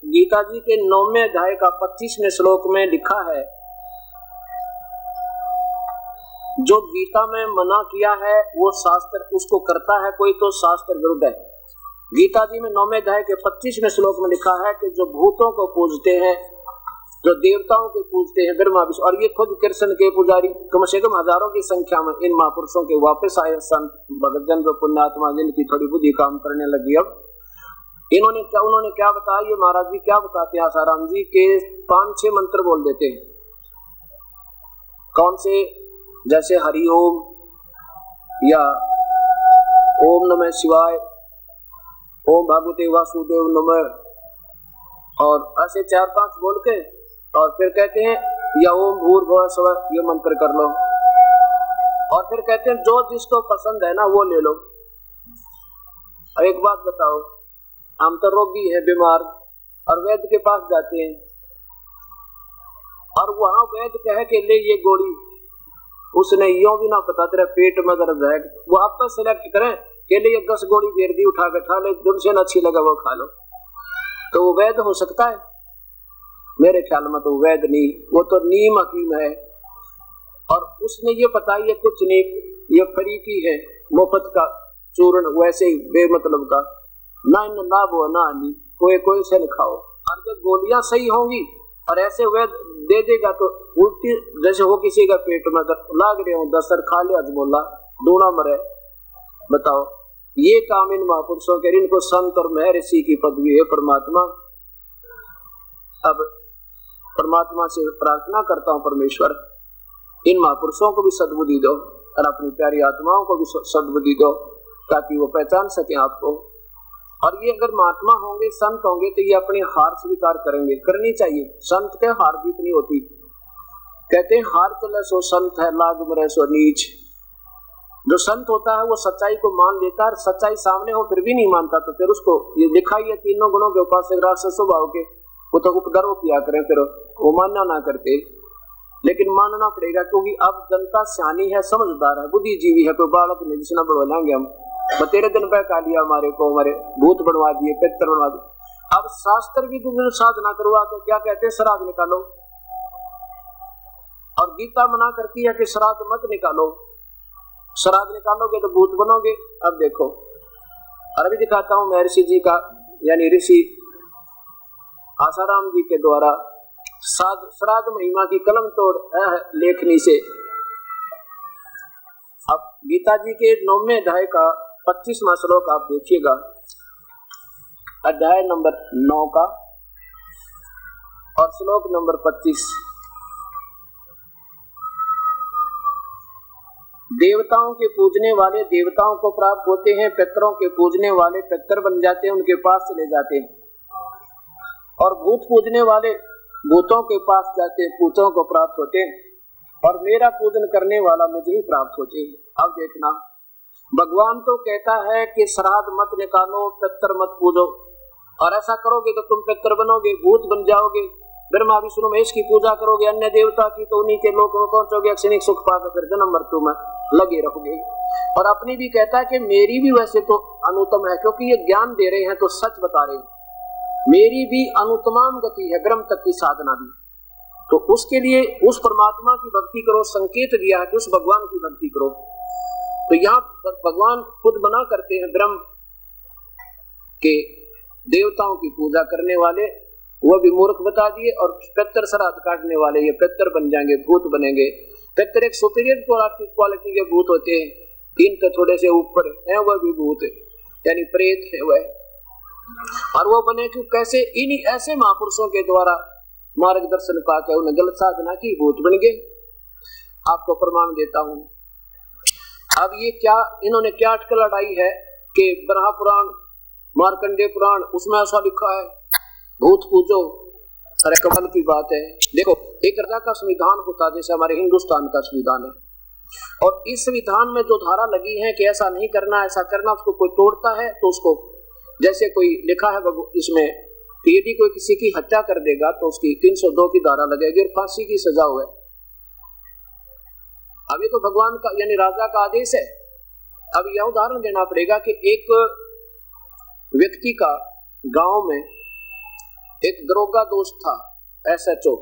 गीता जी के 9वें अध्याय का 25वें श्लोक में लिखा है, जो गीता में मना किया है वो शास्त्र उसको करता है कोई, तो शास्त्र विरुद्ध है। गीता जी में 9वें अध्याय के 25वें श्लोक में लिखा है कि जो भूतों को पूजते हैं, जो देवताओं के पूजते हैं, ब्रह्मा विष्णु, और ये खुद कृष्ण के पुजारी कम से कम हजारों की संख्या में इन महापुरुषों के वापस आए संत भगतजन, जो पुण्यात्मा जिनकी थोड़ी बुद्धि काम करने लगी। अब उन्होंने क्या बताया, ये महाराज जी क्या बताते हैं आसाराम जी के 5-6 मंत्र बोल देते हैं। कौन से? जैसे हरि ओम या ओम नमः शिवाय, ओम भगवते वासुदेव नमः, और ऐसे 4-5 बोल के, और फिर कहते हैं या ओम भूर्भुवः स्वः, ये मंत्र कर लो, और फिर कहते हैं जो जिसको पसंद है ना वो ले लो। अब एक बात बताओ, हम तो रोगी है, बीमार, और वैद्य के पास जाते हैं, और वहां वैद्य कहे के ले ये गोली, उसने यो भी ना पता तेरा पेट में दर्द है, वो आपका सिलेक्ट करें के लिए 10 गोली घेर दी, उठा के खा ले, जिनसे अच्छी लगा वो खा लो, तो वो वैद्य हो सकता है? मेरे ख्याल में तो वैद्य नहीं, वो तो नीम हकीम है, और उसने ये पता ये कुछ नहीं, ये फरीकी है, मुफ्त का चूर्ण, वैसे ही बेमतलब का, ना इन लाभ हो ना हानि, कोई से खाओ, और जब गोलियां सही होंगी और ऐसे वैद्य दे देगा तो उल्टी, जैसे हो किसी का पेट में लाग रहे हो 10 खा ले अजमोला, दूना मरे। बताओ, ये काम इन महापुरुषों के, इनको संत और महर्षि की पदवी है। परमात्मा, अब परमात्मा से प्रार्थना करता हूँ, परमेश्वर इन महापुरुषों को भी सद्बुद्धि दो और अपनी प्यारी आत्माओं को भी सद्बुद्धि दो, ताकि वो पहचान सके आपको। और ये अगर महात्मा होंगे, संत होंगे, तो ये अपनी हार स्वीकार करेंगे, करनी चाहिए। संत के हार जीत नहीं होती, कहते हैं हार चले सो संत है, लाग मरे सो नीच। जो संत होता है वो सच्चाई को मान लेता है, सच्चाई सामने हो फिर भी नहीं मानता, तो फिर उसको ये दिखाई है तीनों गुणों के उपासक राक्षस स्वभाव के, वो तो उपद्रव किया करें, फिर वो मानना ना करते, लेकिन मानना पड़ेगा, क्योंकि अब जनता सियानी है, समझदार है, बुद्धिजीवी है। कोई बालक नहीं जिसना बढ़वा लेंगे हम, तेरे दिन पे का लिया हमारे को, हमारे भूत बनवा दिए, पितर बनवा दिए। अब शास्त्र भी तुमने साधना करवा के क्या कहते हैं, श्राद्ध निकालो, और गीता मना करती है कि श्राद्ध मत निकालो, श्राद्ध निकालोगे तो भूत बनोगे। अब देखो, और अभी दिखाता हूं महर्षि जी का, यानी ऋषि आसाराम जी के द्वारा श्राद्ध महिमा की कलम तोड़ लेखनी से। अब गीता जी के 9वें अध्याय का 25वां श्लोक आप देखिएगा, अध्याय नंबर 9 का और श्लोक नंबर 25। देवताओं के पूजने वाले देवताओं को प्राप्त होते हैं, पितरों के पूजने वाले पितर बन जाते हैं, उनके पास चले जाते हैं, और भूत पूजने वाले भूतों के पास जाते हैं, भूतों को प्राप्त होते हैं, और मेरा पूजन करने वाला मुझे ही प्राप्त होते हैं। अब देखना, भगवान तो कहता है कि श्राद्ध मत निकालो, पितर मत पूजो, और ऐसा करोगे तो तुम पितर बनोगे, भूत बन जाओगे, ब्रह्मा विष्णु महेश की पूजा करोगे, अन्य देवता की, तो उन्हीं के लोक में पहुंचोगे, क्षणिक सुख पाकर फिर जन्म मृत्यु में लगे रहोगे। और अपनी भी कहता है कि मेरी भी वैसे तो अनुत्तम है, क्योंकि ये ज्ञान दे रहे हैं तो सच बता रहे हैं, मेरी भी अनुत्तम गति है, ब्रह्म तक की साधना भी। तो उसके लिए उस परमात्मा की भक्ति करो, संकेत दिया है कि उस भगवान की भक्ति करो। तो यहाँ भगवान खुद मना करते हैं ब्रह्म के देवताओं की पूजा करने वाले वो भी मूर्ख बता दिए, और पितर श्राद्ध काटने वाले ये पितर बन जाएंगे, भूत बनेंगे। पितर एक सुपीरियर क्वालिटी के भूत होते हैं, इनके थोड़े से ऊपर है वह भी भूत, यानी प्रेत है वह। और वो बने क्यों, कैसे, इन्हीं ऐसे महापुरुषों के द्वारा मार्गदर्शन पाकर उन्हें गलत साधना की, भूत बन गए। आपको प्रमाण देता हूं। अब ये क्या इन्होंने क्या अटकल लड़ाई है कि ब्रह्मा पुराण, मार्कंडेय पुराण, उसमें ऐसा लिखा है भूत पूजो। अरे कमाल की बात है। देखो, एक राजा का संविधान होता है, जैसे हमारे हिंदुस्तान का संविधान है, और इस संविधान में जो धारा लगी है कि ऐसा नहीं करना, ऐसा करना, उसको कोई तोड़ता है तो उसको, जैसे कोई लिखा है इसमें कि यदि कोई किसी की हत्या कर देगा तो उसकी 302 की धारा लगेगी और फांसी की सजा हुए। अब ये तो भगवान का यानी राजा का आदेश है। अब यह उदाहरण देना पड़ेगा कि एक व्यक्ति का गांव में एक दरोगा दोस्त था, SHO।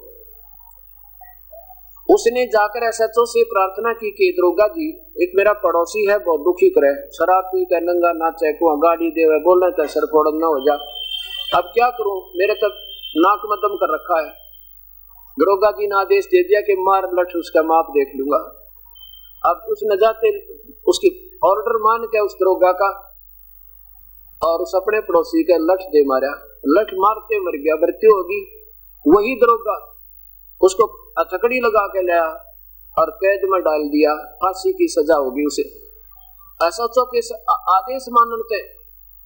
उसने जाकर SHO से प्रार्थना की कि दरोगा जी, एक मेरा पड़ोसी है, बहुत दुखी करे, शराब पी कर नंगा नाचे, को गाड़ी दे, बोलने तक सर फोड़ न हो जा, अब क्या करूं, मेरे तक नाक में दम कर रखा है। दरोगा जी ने आदेश दे दिया कि मार लठ, उसका माप देख लूंगा। अब उसने जाते उसकी ऑर्डर मान के उस दरोगा का और उस अपने पड़ोसी का लठ दे मारा, लठ मारते मर गया, मृत्यु होगी। वही दरोगा उसको हथकड़ी लगा के लाया और कैद में डाल दिया, फांसी की सजा होगी उसे। SHO के आदेश मानते,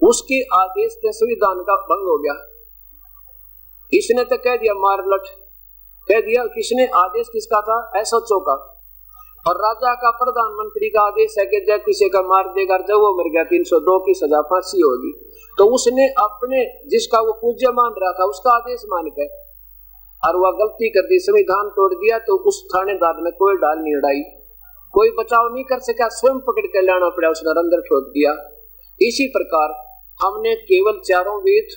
उसके आदेश से संविधान का भंग हो गया। इसने तो कह दिया मार लठ, कह दिया, किसने आदेश किसका था, SHO का। और राजा का, प्रधानमंत्री का आदेश है कि जब किसी का मार देगा, जब वो मर गया 302 की सजा, फांसी होगी। तो उसने अपने जिसका वो पूज्य मान रहा था उसका आदेश मान के और वह गलती कर दी, संविधान तोड़ दिया। तो उस थानेदार ने कोई डाल नहीं उड़ाई, कोई बचाव नहीं कर सका, स्वयं पकड़ के लाना पड़ा, उसने अंदर ठोक दिया। इसी प्रकार हमने केवल चारों वेद,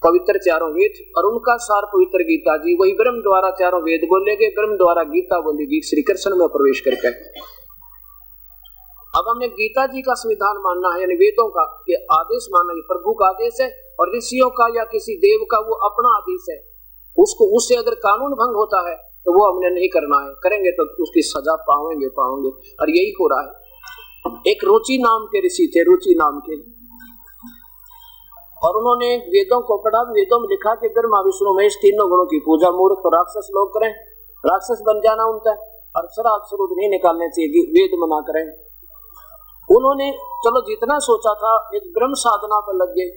पवित्र चारों वेद और उनका सार पवित्र गीता जी, वही ब्रह्म द्वारा चारों वेद बोले गए, ब्रह्म द्वारा गीता बोलेगी श्री कृष्ण में प्रवेश करके। अब हमने गीता जी का संविधान मानना है, यानी वेदों का ये आदेश मानना, ये प्रभु का आदेश है, और ऋषियों का या किसी देव का वो अपना आदेश है। उसको, उससे अगर कानून भंग होता है तो वो हमने नहीं करना है, करेंगे तो उसकी सजा पाओगे। और यही हो रहा है। एक रुचि नाम के ऋषि थे, रुचि नाम के, और उन्होंने वेदों को पढ़ा। वेदों में लिखा कि ब्रह्मा विष्णु महेश तीनों गुणों की पूजा मूर्ख और राक्षस लोग करें, राक्षस बन जाना उनका, और श्राद्ध शुद्ध नहीं निकालने चाहिए, वेद मना करें। उन्होंने चलो जितना सोचा था, एक ब्रह्म साधना पर लग गए,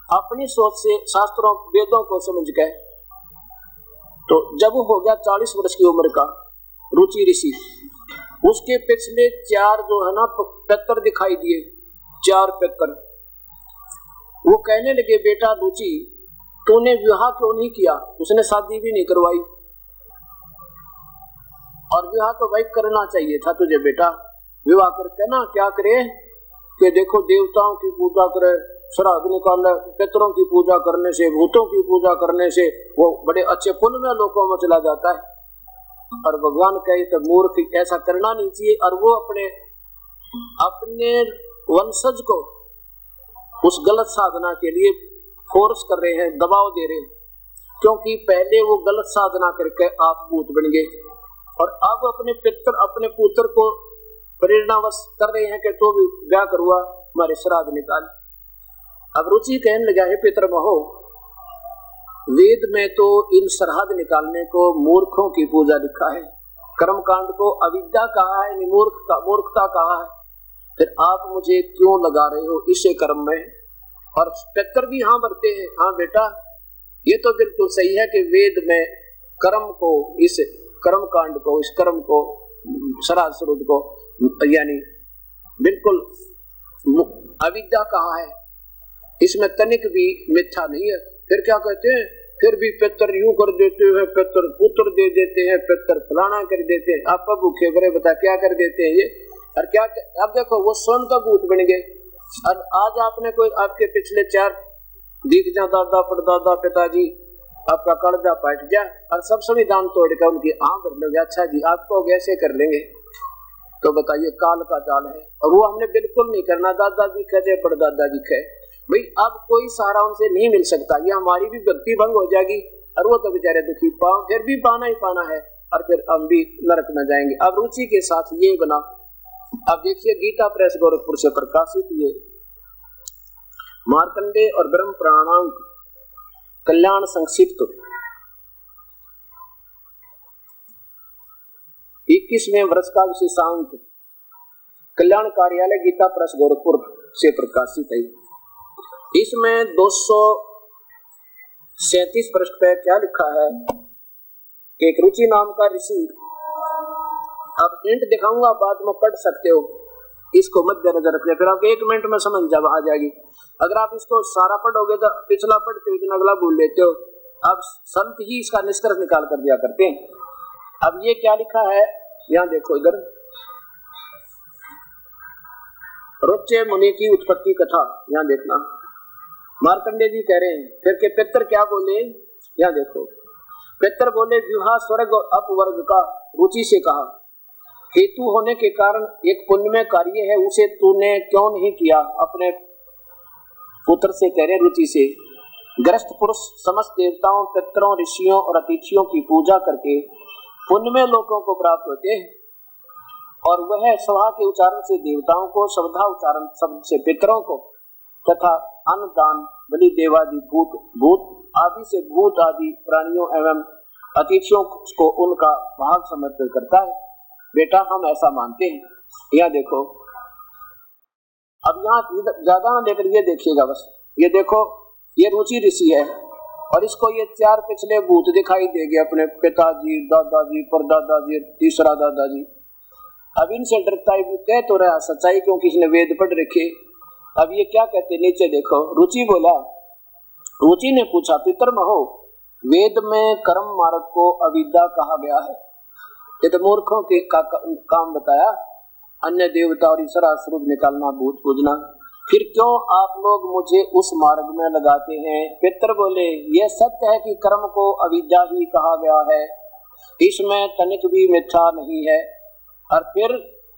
अपनी सोच से शास्त्रों वेदों को समझ गए। तो जब हो गया 40 वर्ष की उम्र का रुचि ऋषि, उसके पिछले 4 जो है ना पितर दिखाई दिए, 4 पितर। वो कहने लगे, बेटा रुचि, तूने विवाह क्यों नहीं किया? उसने शादी भी नहीं करवाई, और विवाह तो भाई करना चाहिए था तुझे बेटा, विवाह करके ना क्या करे कि देखो देवताओं की पूजा करे, श्राद्ध निकाले, पितरों की पूजा करने से, भूतों की पूजा करने से वो बड़े अच्छे पुण्य में लोगों में चला जाता है। और भगवान कहे तो मूर्ख, ऐसा करना नहीं चाहिए। और वो अपने वंशज को उस गलत साधना के लिए फोर्स कर रहे हैं, दबाव दे रहे हैं। क्योंकि पहले वो गलत साधना करके आप भूत बन गए और अब अपने पितर अपने पुत्र को प्रेरणावश कर रहे हैं कि तो भी ब्याह करुआ हमारे श्राद्ध निकाल। अब रुचि कहने लगा है पितर महो, वेद में तो इन श्राद्ध निकालने को मूर्खों की पूजा लिखा है, कर्म कांड को अविद्या कहा है, मूर्खता कहा है, फिर आप मुझे क्यों लगा रहे हो इसे कर्म में? और पितर भी हाँ भरते हैं, हाँ बेटा ये तो बिल्कुल सही है कि वेद में कर्म को, इस कर्म कांड को, इस कर्म को, श्राद्ध श्रुद्ध को यानी बिल्कुल अविद्या कहा है, इसमें तनिक भी मिथ्या नहीं है। फिर क्या कहते हैं, फिर भी पितर यूं कर देते हैं, पितर पुत्र दे देते हैं, पितर फलाना कर देते हैं। आप भूखे भरे बता क्या कर देते हैं ये? और क्या अब देखो वो स्वयं का भूत बन गए। और आज आपने कोई आपके पिछले 4 दिख जा दादा परदादा पिताजी आपका कर्जा पाट जा और सब संविधान तोड़कर उनकी आँख भर लोगे, अच्छा जी आपको कैसे कर लेंगे? तो बताइए काल का जाल है। और वो हमने बिल्कुल नहीं करना, दादाजी कहे परदादा जी कहे भाई अब कोई सहारा उनसे नहीं मिल सकता, ये हमारी भी भक्ति भंग हो जाएगी और वो तो बेचारे दुखी फिर भी पाना ही पाना है और फिर हम भी नरक में जाएंगे। अब रुचि के साथ ये बना। अब देखिए गीता प्रेस गोरखपुर से प्रकाशित ये मार्कंडेय और ब्रह्म पुराणांक कल्याण संक्षिप्त 21वें वर्ष का विशेषांक कल्याण कार्यालय गीता प्रेस गोरखपुर से प्रकाशित है। इसमें 237 पृष्ठ पे क्या लिखा है कि एक रुचि नाम का ऋषि, अब हिंट दिखाऊंगा बाद में पढ़ सकते हो, इसको मद्देनजर रखिए, फिर आपको 1 मिनट में समझ जब आ जाएगी। अगर आप इसको सारा पढ़ोगे तो पिछला पढ़ते हो इतना अगला भूल लेते हो। अब संत ही इसका निष्कर्ष निकाल कर दिया करते हैं। अब ये क्या लिखा है यहाँ देखो, इधर रुच्य मुनि की उत्पत्ति कथा, यहाँ देखना मार्कंडेय जी कह रहे हैं। फिर के पितर क्या बोले, यहाँ देखो पितर बोले विवाह स्वर्ग और अपवर्ग का रुचि से कहा, हेतु होने के कारण एक पुण्यमय कार्य है उसे तूने क्यों नहीं किया? अपने पुत्र से कह रहे रुचि से। ग्रस्त पुरुष समस्त देवताओं पितरों ऋषियों और अतिथियों की पूजा करके पुण्यमय लोकों को प्राप्त होते हैं और वह स्वाहा के उच्चारण से देवताओं को, श्रद्धा उच्चारण शब्द से पितरों को तथा अन्न दान बलि देवादि भूत आदि से भूत आदि प्राणियों एवं अतिथियों को उनका भाग समर्पित करता है। बेटा हम ऐसा मानते हैं। यह देखो अब यहाँ ज्यादा ना लेकर ये देखिएगा बस, ये देखो ये रुचि ऋषि है और इसको ये 4 पिछले भूत दिखाई देंगे, अपने पिताजी दादाजी परदादाजी तीसरा दादाजी। अब इनसे डरता है, कह तो रहा सच्चाई क्योंकि इसने वेद पढ़ रखे। अब ये क्या कहते नीचे देखो, रुचि बोला, रुचि ने पूछा पितर महो वेद में कर्म मार्ग को अविद्या कहा गया है, ये तो मूर्खों के काम बताया, अन्य देवता और ईश्वर श्रुद्ध निकालना भूत पूजना, फिर क्यों आप लोग मुझे उस मार्ग में लगाते हैं? पितर बोले यह सत्य है कि कर्म को अविद्या ही कहा गया है, इसमें तनिक भी मिथ्या नहीं है। और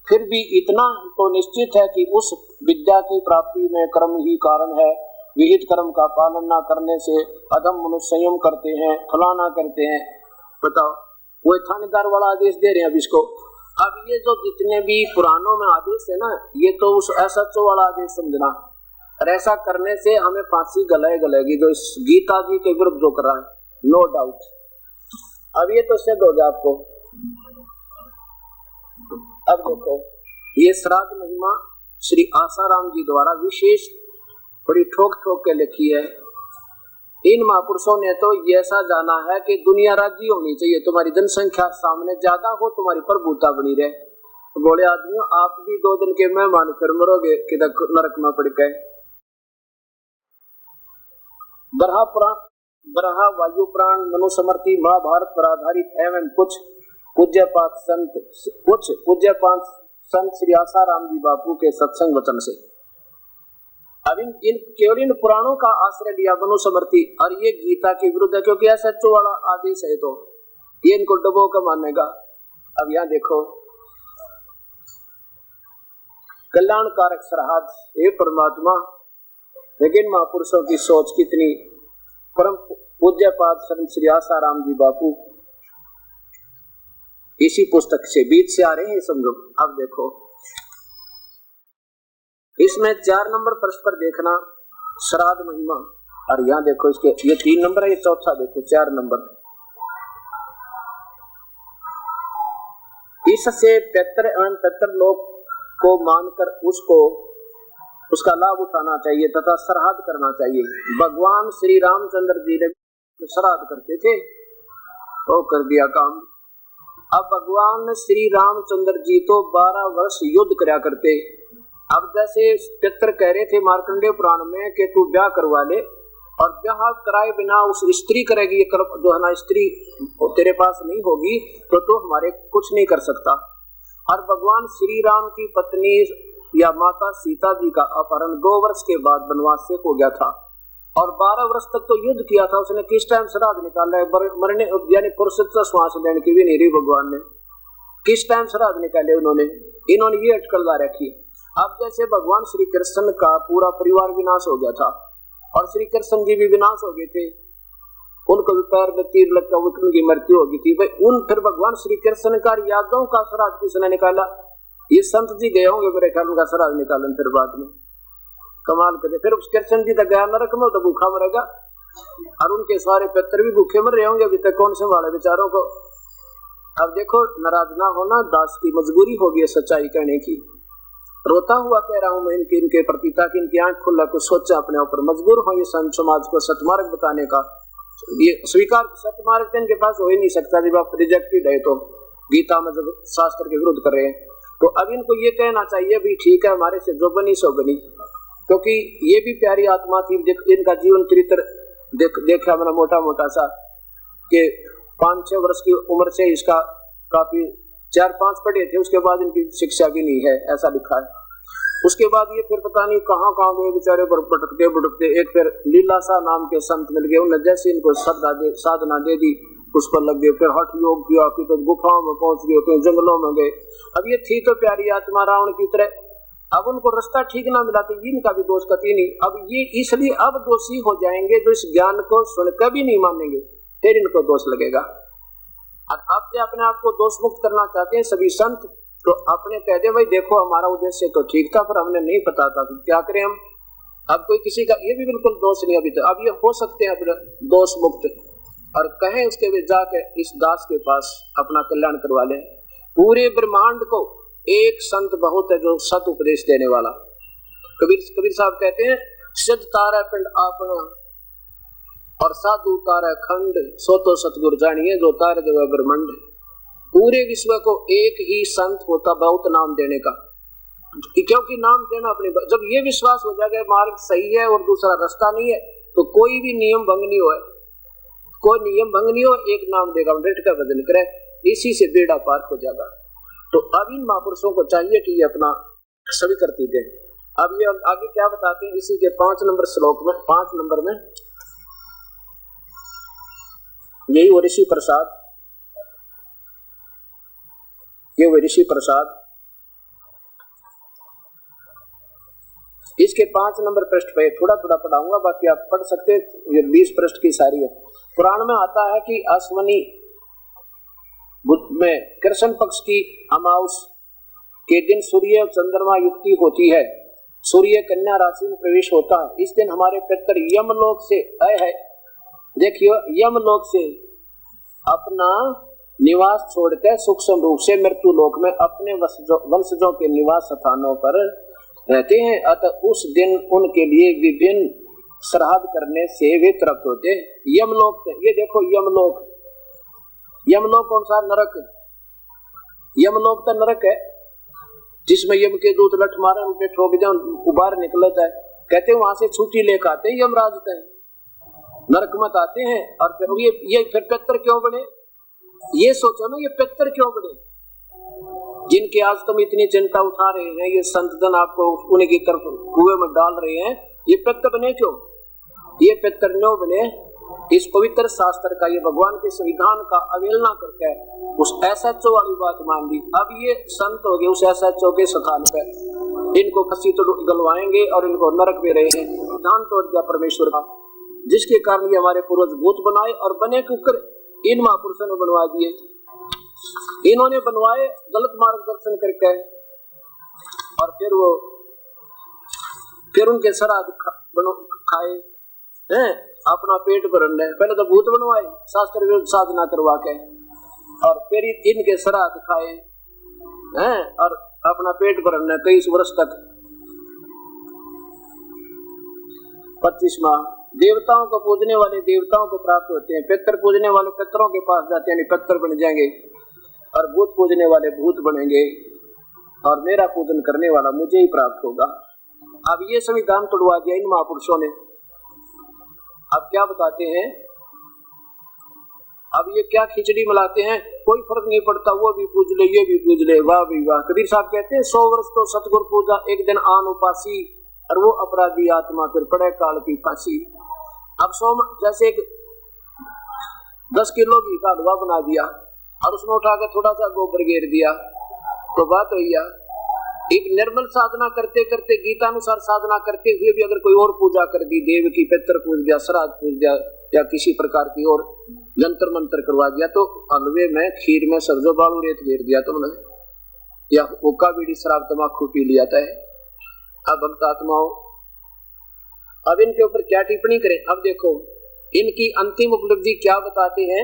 फिर भी इतना तो निश्चित है कि उस विद्या की प्राप्ति में कर्म ही कारण है, विहित कर्म का पालन न करने से अधम मनुष्य संयम करते हैं, फलाना करते हैं। बताओ वो थानेदार वाला आदेश दे रहे हैं अब इसको। अब ये जो जितने भी पुराणों में आदेश है ना, ये तो उस एसएचओ वाला आदेश समझना, और ऐसा करने से हमें फांसी गलेगी जो इस गीता जी के विरुद्ध जो कर रहा है, नो डाउट। अब ये तो सिद्ध हो गया आपको। अब देखो ये श्राद्ध महिमा श्री आसाराम जी द्वारा विशेष बड़ी ठोक के लिखी है। इन महापुरुषों ने तो ऐसा जाना है कि दुनिया राज्य होनी चाहिए, तुम्हारी जनसंख्या सामने ज्यादा हो, तुम्हारी प्रभुता बनी रहे। तो बोले आदमियों आप भी 2 दिन के मेहमान फिर मरोगे किधर नरक में पड़ गए। बरहा वायु पुराण मनुस्मृति महाभारत पर आधारित एवं कुछ पूज्यपात संत श्री आसाराम जी बापू के सत्संग वचन से अब इन केवल इन पुराणों का आश्रय लिया मनुस्मृति, और ये गीता के विरुद्ध है क्योंकि ऐसा सच्चो वाला आदेश है, तो ये इनको डबो का मानेगा। अब यहाँ देखो कल्याणकारक श्राद्ध, हे परमात्मा, लेकिन महापुरुषों की सोच कितनी परम पूज्यपाद संत श्री आसाराम जी बापू इसी पुस्तक से बीच से आ रहे हैं, समझो। अब देखो इसमें 4 नंबर प्रश्न पर देखना श्राद्ध महिमा, और यहाँ देखो इसके ये 3 नंबर है, ये चौथा देखो 4 नंबर। इससे पितृ एवं पितृलोक को मानकर उसका लाभ उठाना चाहिए तथा श्राद्ध करना चाहिए। भगवान श्री रामचंद्र जी ने श्राद्ध करते थे, वो कर दिया काम। अब भगवान श्री रामचंद्र जी तो 12 वर्ष युद्ध करया करते। अब जैसे पितर कह रहे थे मार्कंडेय पुराण में कि तू ब्याह करवा ले, और ब्याह कराए बिना उस स्त्री करेगी, जो है ना स्त्री तेरे पास नहीं होगी तो तू हमारे कुछ नहीं कर सकता। और भगवान श्री राम की पत्नी या माता सीता जी का अपहरण 2 वर्ष के बाद वनवास से हो गया था, और 12 वर्ष तक तो युद्ध किया था उसने। किस टाइम श्राद्ध निकाला है, मरने यानी पुरुषत्व श्वास लेने की भी नहीं रही भगवान ने, किस टाइम श्राद्ध निकाले उन्होंने, इन्होंने ये अटकल ला रखी। अब जैसे भगवान श्री कृष्ण का पूरा परिवार विनाश हो गया था, और श्री कृष्ण जी भी विनाश हो गए थे, उनको भी पैर में तीर लगकर उनकी मृत्यु हो गई थी भाई। उन फिर भगवान श्री कृष्ण का यादों का श्राद्ध किसने निकाला, ये संत जी गए होंगे मेरे ख्याल में, श्राद्ध निकालन फिर बाद में कमाल करे। फिर उस कृष्ण जी तक गया नरक में तो भूखा मरेगा, और उनके सारे पितर भी भूखे मर रहे होंगे, अभी तक कौन संभाले बेचारों को। अब देखो नाराज ना होना, दास की मजबूरी होगी सच्चाई कहने की। रोता हुआ कह रहा हूं मैं इनके प्रति, ताकि इनकी आंख खुला कुछ सोचा अपने ऊपर, मजबूर हो ये संत समाज को सतमार्ग बताने का। ये स्वीकार सतमार्ग तो इनके पास हो ही नहीं सकता जब आप रिजेक्टेड है, तो गीता में जब शास्त्र के विरुद्ध कर रहे हैं। तो अब इनको ये कहना चाहिए भी ठीक है हमारे से जो बनी सो बनी, क्योंकि ये भी प्यारी आत्मा थी। इनका जीवन चरित्र देखा मैंने मोटा मोटा सा, कि 5-6 वर्ष की उम्र से इसका काफी 4-5 पढ़े थे, उसके बाद इनकी शिक्षा भी नहीं है, ऐसा लिखा है। उसके बाद ये फिर पता नहीं कहाँ गए बेचारे, भटकते एक फिर लीलासा नाम के संत मिल गए, उन्होंने जैसे इनको साधना दे दी उस पर लग गए, फिर हठ योग किया, फिर तो गुफाओं में पहुंच गए, फिर जंगलों में गए। अब ये थी तो प्यारी आत्मा रावण की तरह, अब उनको रास्ता ठीक ना मिला तो इनका भी दोष कती नहीं। अब ये इसलिए अब दोषी हो जाएंगे जो इस ज्ञान को सुनकर भी नहीं मानेंगे, फिर इनको दोष लगेगा। और अब से अपने आप को दोष मुक्त करना चाहते हैं सभी संत, तो अपने कह दे भाई देखो हमारा उद्देश्य तो ठीक था पर हमने नहीं पता था, तो क्या करें हम। अब कोई किसी का ये भी बिल्कुल दोष नहीं अभी तो, अब ये हो सकते हैं अपने दोष मुक्त, और कहें उसके भी जाके इस दास के पास अपना कल्याण करवा ले। पूरे ब्रह्मांड को एक संत बहुत है जो सत उपदेश देने वाला। कबीर साहब कहते हैं सिद्ध तारा पिंड आपना और साधु तारा खंड, सो तो सतगुरु जानिए जो तार देव ब्रह्मांड। पूरे विश्व को एक ही संत होता बहुत नाम देने का, क्योंकि नाम देना अपने जब ये विश्वास हो जाएगा मार्ग सही है और दूसरा रास्ता नहीं है, तो कोई भी नियम भंग नहीं हो, कोई नियम भंग नहीं हो, एक नाम देगा मृत का भजन करे, इसी से बेड़ा पार हो जाएगा। तो अब इन महापुरुषों को चाहिए कि ये अपना सभी करती दे। अब ये आगे क्या बताते हैं इसी के 5 नंबर श्लोक में, 5 नंबर में यही वो ऋषि प्रसाद, ये वो ऋषि प्रसाद, इसके 5 नंबर पृष्ठ पे थोड़ा थोड़ा पढ़ाऊंगा, बाकी आप पढ़ सकते हैं, ये 20 पृष्ठ की सारी है। पुराण में आता है कि अश्वनी में कृष्ण पक्ष की अमावस के दिन सूर्य और चंद्रमा युक्ति होती है, सूर्य कन्या राशि में प्रवेश होता है। इस दिन हमारे पितर यमलोक से आए हैं, देखियो यमलोक से अपना निवास छोड़कर सूक्ष्म रूप से मृत्यु लोक में अपने वंशजों के निवास स्थानों पर रहते हैं। अतः उस दिन उनके लिए विभिन्न श्राद्ध करने से वे तृप्त होते हैं। यमलोक, ये देखो यमलोक, यमलोक कौन सा? नरक। यमलोक तो नरक है जिसमें यम के दूत लठ मारे उनके ठोक दे, उबार निकलता है। कहते हैं वहां से छुट्टी लेकर आते हैं यमराज हैं, नरक मत आते हैं। और फिर ये फिर पितर क्यों बने, ये सोचो ना, ये पितर क्यों बने जिनकी आज तुम इतनी चिंता उठा रहे हैं, ये संत जन आपको उनकी तरफ कुएं में डाल रहे हैं, ये पितर बने क्यों? ये पितर क्यों बने? इस पवित्र शास्त्र का, ये भगवान के संविधान का अवहेलना करके उस SHO वाली बात मान ली। अब ये संत हो गए उस SHO के स्थान पर, इनको फंसी तो गलवाएंगे और इनको नरक में रहेंगे। ध्यान तोड़ दिया परमेश्वर का। जिसके कारण ये हमारे पूर्वज भूत बनाए और बने कुकर इन महापुरुषों ने बनवा दिए। इन्होंने बनवाए गलत मार्गदर्शन करके, और फिर उनके श्राद्ध खाए हैं, अपना पेट भरन है। पहले तो भूत बनवाए शास्त्र विरुद्ध साधना करवा के, और फिर इनके श्राद्ध खाए हैं और अपना पेट भरन है 23 वर्ष तक, 25 माह। देवताओं को पूजने वाले देवताओं को प्राप्त होते हैं, पितर पूजने वाले पितरों के पास जाते हैं, पितर बन जाएंगे, और भूत पूजने वाले भूत बनेंगे, और मेरा पूजन करने वाला मुझे ही प्राप्त होगा। अब ये संविधान तोड़वा दिया इन महापुरुषों ने। अब क्या बताते हैं, अब ये क्या खिचड़ी मिलाते हैं, कोई फर्क नहीं पड़ता, वो भी पूज ले ये भी पूज ले, वाह भी वाह। कबीर साहब कहते हैं 100 वर्ष तो सतगुरु पूजा, एक दिन आन उपासी, और वो अपराधी आत्मा फिर पड़े काल की फांसी। अब जैसे 10 किलो घी का हलवा बना दिया और उसमें उठा के थोड़ा सा गोबर घेर दिया, तो बात हुई। एक निर्मल साधना करते करते, गीतानुसार साधना करते हुए भी अगर कोई और पूजा कर दी, देव की पितर पूज दिया, श्राद्ध पूज दिया, या किसी प्रकार की और जंतर मंत्र करवा दिया, तो हलवे में खीर में सरजो बालू रेत घेर दिया तुमने, या हुक्का बीड़ी शराब तम्बाकू पी लिया था। अब भक्त आत्माओं, अब इनके ऊपर क्या टिप्पणी करें। अब देखो इनकी अंतिम उपलब्धि क्या बताते हैं।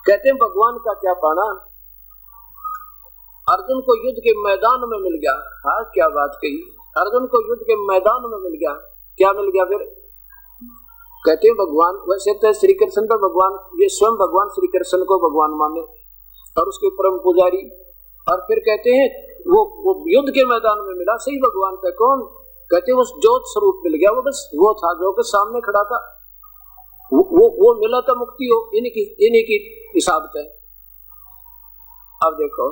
कहते हैं भगवान का क्या पाना, अर्जुन को युद्ध के मैदान में मिल गया। हाँ क्या बात कही, अर्जुन को युद्ध के मैदान में मिल गया। क्या मिल गया फिर? कहते हैं भगवान, वैसे तो श्री कृष्ण तो भगवान, ये स्वयं भगवान श्री कृष्ण को भगवान माने और उसके परम पुजारी, और फिर कहते हैं वो युद्ध के मैदान में मिला, सही भगवान था। कौन? कहते हैं उस ज्योत स्वरूप मिल गया, वो बस वो था जो के सामने खड़ा था, वो मिला था मुक्ति हो, इन्हीं की हिसाब है। अब देखो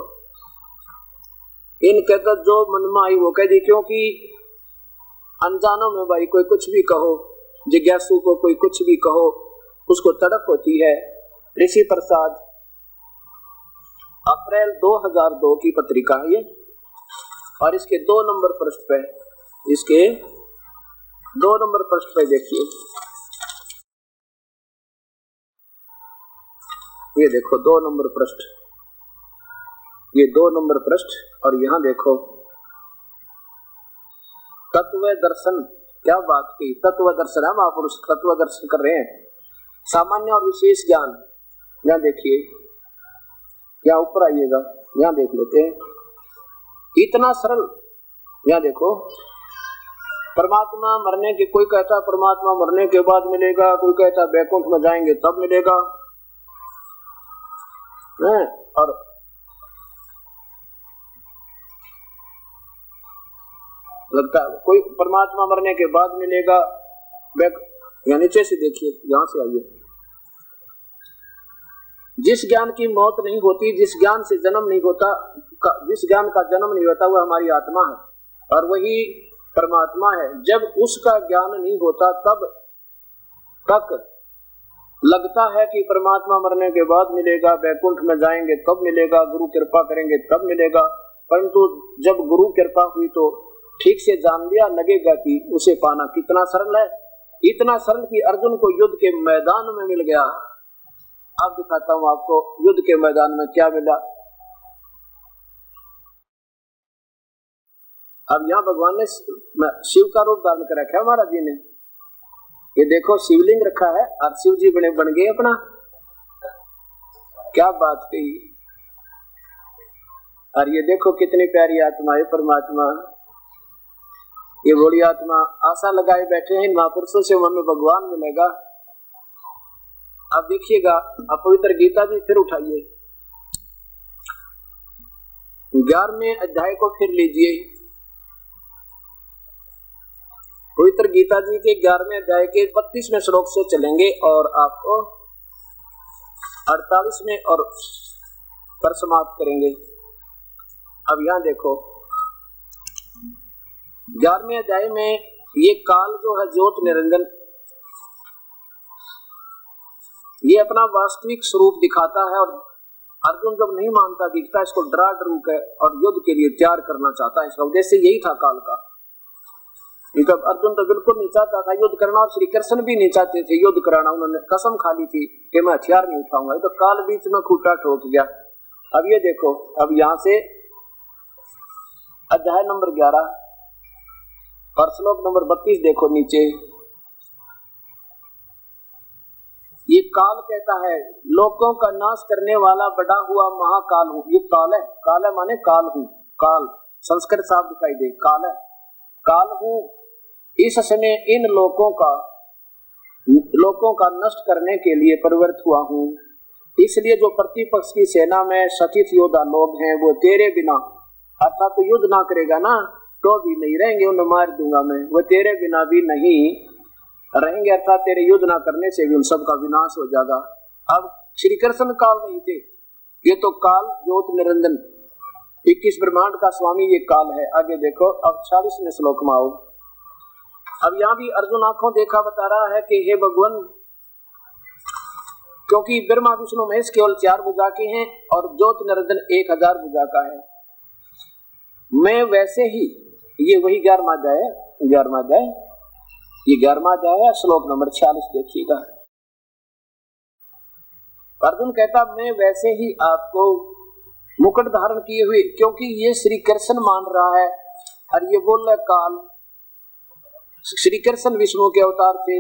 इन कहता जो मन में आई वो कह दी, क्योंकि अनजानों में भाई कोई कुछ भी कहो, जिज्ञासु को कोई कुछ भी कहो, उसको तड़प होती है। ऋषि प्रसाद, अप्रैल 2002 की पत्रिका है ये, और इसके 2 नंबर पृष्ठ पे, इसके 2 नंबर पृष्ठ पे देखिए, ये देखो 2 नंबर पृष्ठ, ये 2 नंबर पृष्ठ, और यहाँ देखो तत्व दर्शन। क्या बात की, तत्व दर्शन है, महापुरुष तत्व दर्शन कर रहे हैं। सामान्य और विशेष ज्ञान, यहाँ देखिए, यहाँ ऊपर आइएगा, यहाँ देख लेते हैं, इतना सरल। यहाँ देखो परमात्मा मरने के, कोई कहता परमात्मा मरने के बाद मिलेगा, कोई कहता बैकुंठ में जाएंगे तब मिलेगा, और लगता है कोई परमात्मा मरने के बाद मिलेगा। यहाँ नीचे से देखिए, यहाँ से आइए, जिस ज्ञान की मौत नहीं होती, जिस ज्ञान से जन्म नहीं होता, जिस ज्ञान का जन्म नहीं होता, वह हमारी आत्मा है और वही परमात्मा है। जब उसका ज्ञान नहीं होता तब तक लगता है कि परमात्मा मरने के बाद मिलेगा, बैकुंठ में जाएंगे तब मिलेगा, गुरु कृपा करेंगे तब मिलेगा। परंतु जब गुरु कृपा हुई तो ठीक से जान लिया, लगेगा कि उसे पाना कितना सरल है। इतना सरल कि अर्जुन को युद्ध के मैदान में मिल गया। अब दिखाता हूं आपको युद्ध के मैदान में क्या मिला। अब यहाँ भगवान ने शिव का रूप धारण कर रखा है महाराज जी ने। ये देखो शिवलिंग रखा है और शिव जी बन गए अपना। क्या बात कही। और ये देखो कितनी प्यारी आत्मा है परमात्मा। ये बड़ी आत्मा आशा लगाए बैठे हैं महापुरुषों से हमें भगवान मिलेगा। अब देखिएगा, अब पवित्र गीता जी फिर उठाइए, 11वें अध्याय को फिर लीजिए। पवित्र गीता जी के 11वें अध्याय के 32वें श्लोक से चलेंगे और आपको 48वें और पर समाप्त करेंगे। अब यहाँ देखो 11वें अध्याय में ये काल जो है ज्योत निरंजन, ये अपना वास्तविक स्वरूप दिखाता है और अर्जुन जब नहीं मानता दिखता, इसको डरा डरू के और युद्ध के लिए तैयार करना चाहता है। इसका उद्देश्य यही था काल का। ये तो अर्जुन तो बिल्कुल नहीं चाहता था युद्ध करना, और श्री कृष्ण भी नहीं चाहते थे युद्ध कराना। उन्होंने कसम खा ली थी कि मैं हथियार नहीं उठाऊंगा। ये तो काल बीच में खूंटा ठोक गया। अब ये देखो, अब यहाँ से अध्याय नंबर 11 और श्लोक नंबर 32 देखो नीचे। ये काल कहता है, लोगों का नाश करने वाला बड़ा हुआ महाकाल हूँ। ये काल है, काल है माने काल हूँ। काल संस्कृत शब्द दिखाई दे, काल है, काल हूँ। इस समय इन लोगों का नष्ट करने के लिए प्रवृत्त हुआ हूँ। इसलिए जो प्रतिपक्ष की सेना में सचित योद्धा लोग हैं वो तेरे बिना, अर्थात तो युद्ध ना करेगा ना तो भी नहीं रहेंगे, उन्हें मार दूंगा मैं। वो तेरे बिना भी नहीं रहेंगे, अर्थात तेरे युद्ध ना करने से भी उन सबका विनाश हो जाएगा। अब श्री कृष्ण काल नहीं थे, ये तो काल ज्योत निरंजन 21 ब्रह्मांड का स्वामी ये काल है। आगे देखो, अब 46वें श्लोक में आओ। अब यहाँ भी अर्जुन आंखों देखा बता रहा है कि हे भगवान, क्योंकि ब्रह्मा विष्णु महेश केवल 4 भुजा के हैं और ज्योत निरंजन 1000 भुजा का है। मैं वैसे ही, ये वही 11वां अध्याय है, 11वां अध्याय, ये 11वां अध्याय है, श्लोक नंबर 46 देखिएगा। अर्जुन कहता मैं वैसे ही आपको मुकुट धारण किए हुए, क्योंकि ये श्री कृष्ण मान रहा है और ये बोल रहा काल, श्री कृष्ण विष्णु के अवतार थे।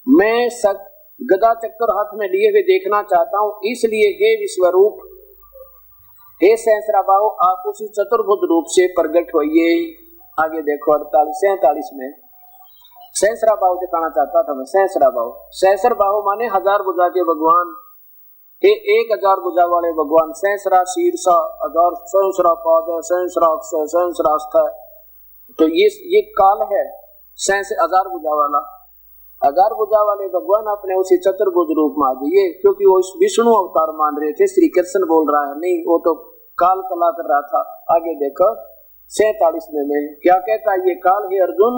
मैं सक गदा चक्कर हाथ में लिए हुए देखना चाहता हूँ, इसलिए हे विश्वरूप, हे सहस्राबाहु, आप उसी चतुर्भुज रूप से प्रकट होइए। आगे देखो 47 में सहस्राबाहु दिखाना चाहता था मैं, सहस्राबाहु। सहस्राबाहु माने 1000 भुजा के भगवान, हे 1000 भुजा वाले भगवान। सहस्रा शीर्षा, 1000 सहस्रा पाद, सहस्रा अक्ष, सहस्रा अस्थ। तो ये काल है 1000 भुजा वाला। 1000 भुजा वाले भगवान अपने उसी चतुर्भुज रूप में आ जाइए, क्योंकि वो विष्णु अवतार मान रहे थे। श्री कृष्ण बोल रहा है नहीं, वो तो काल कला कर रहा था। आगे देखो 47 में क्या कहता है ये काल, हे अर्जुन,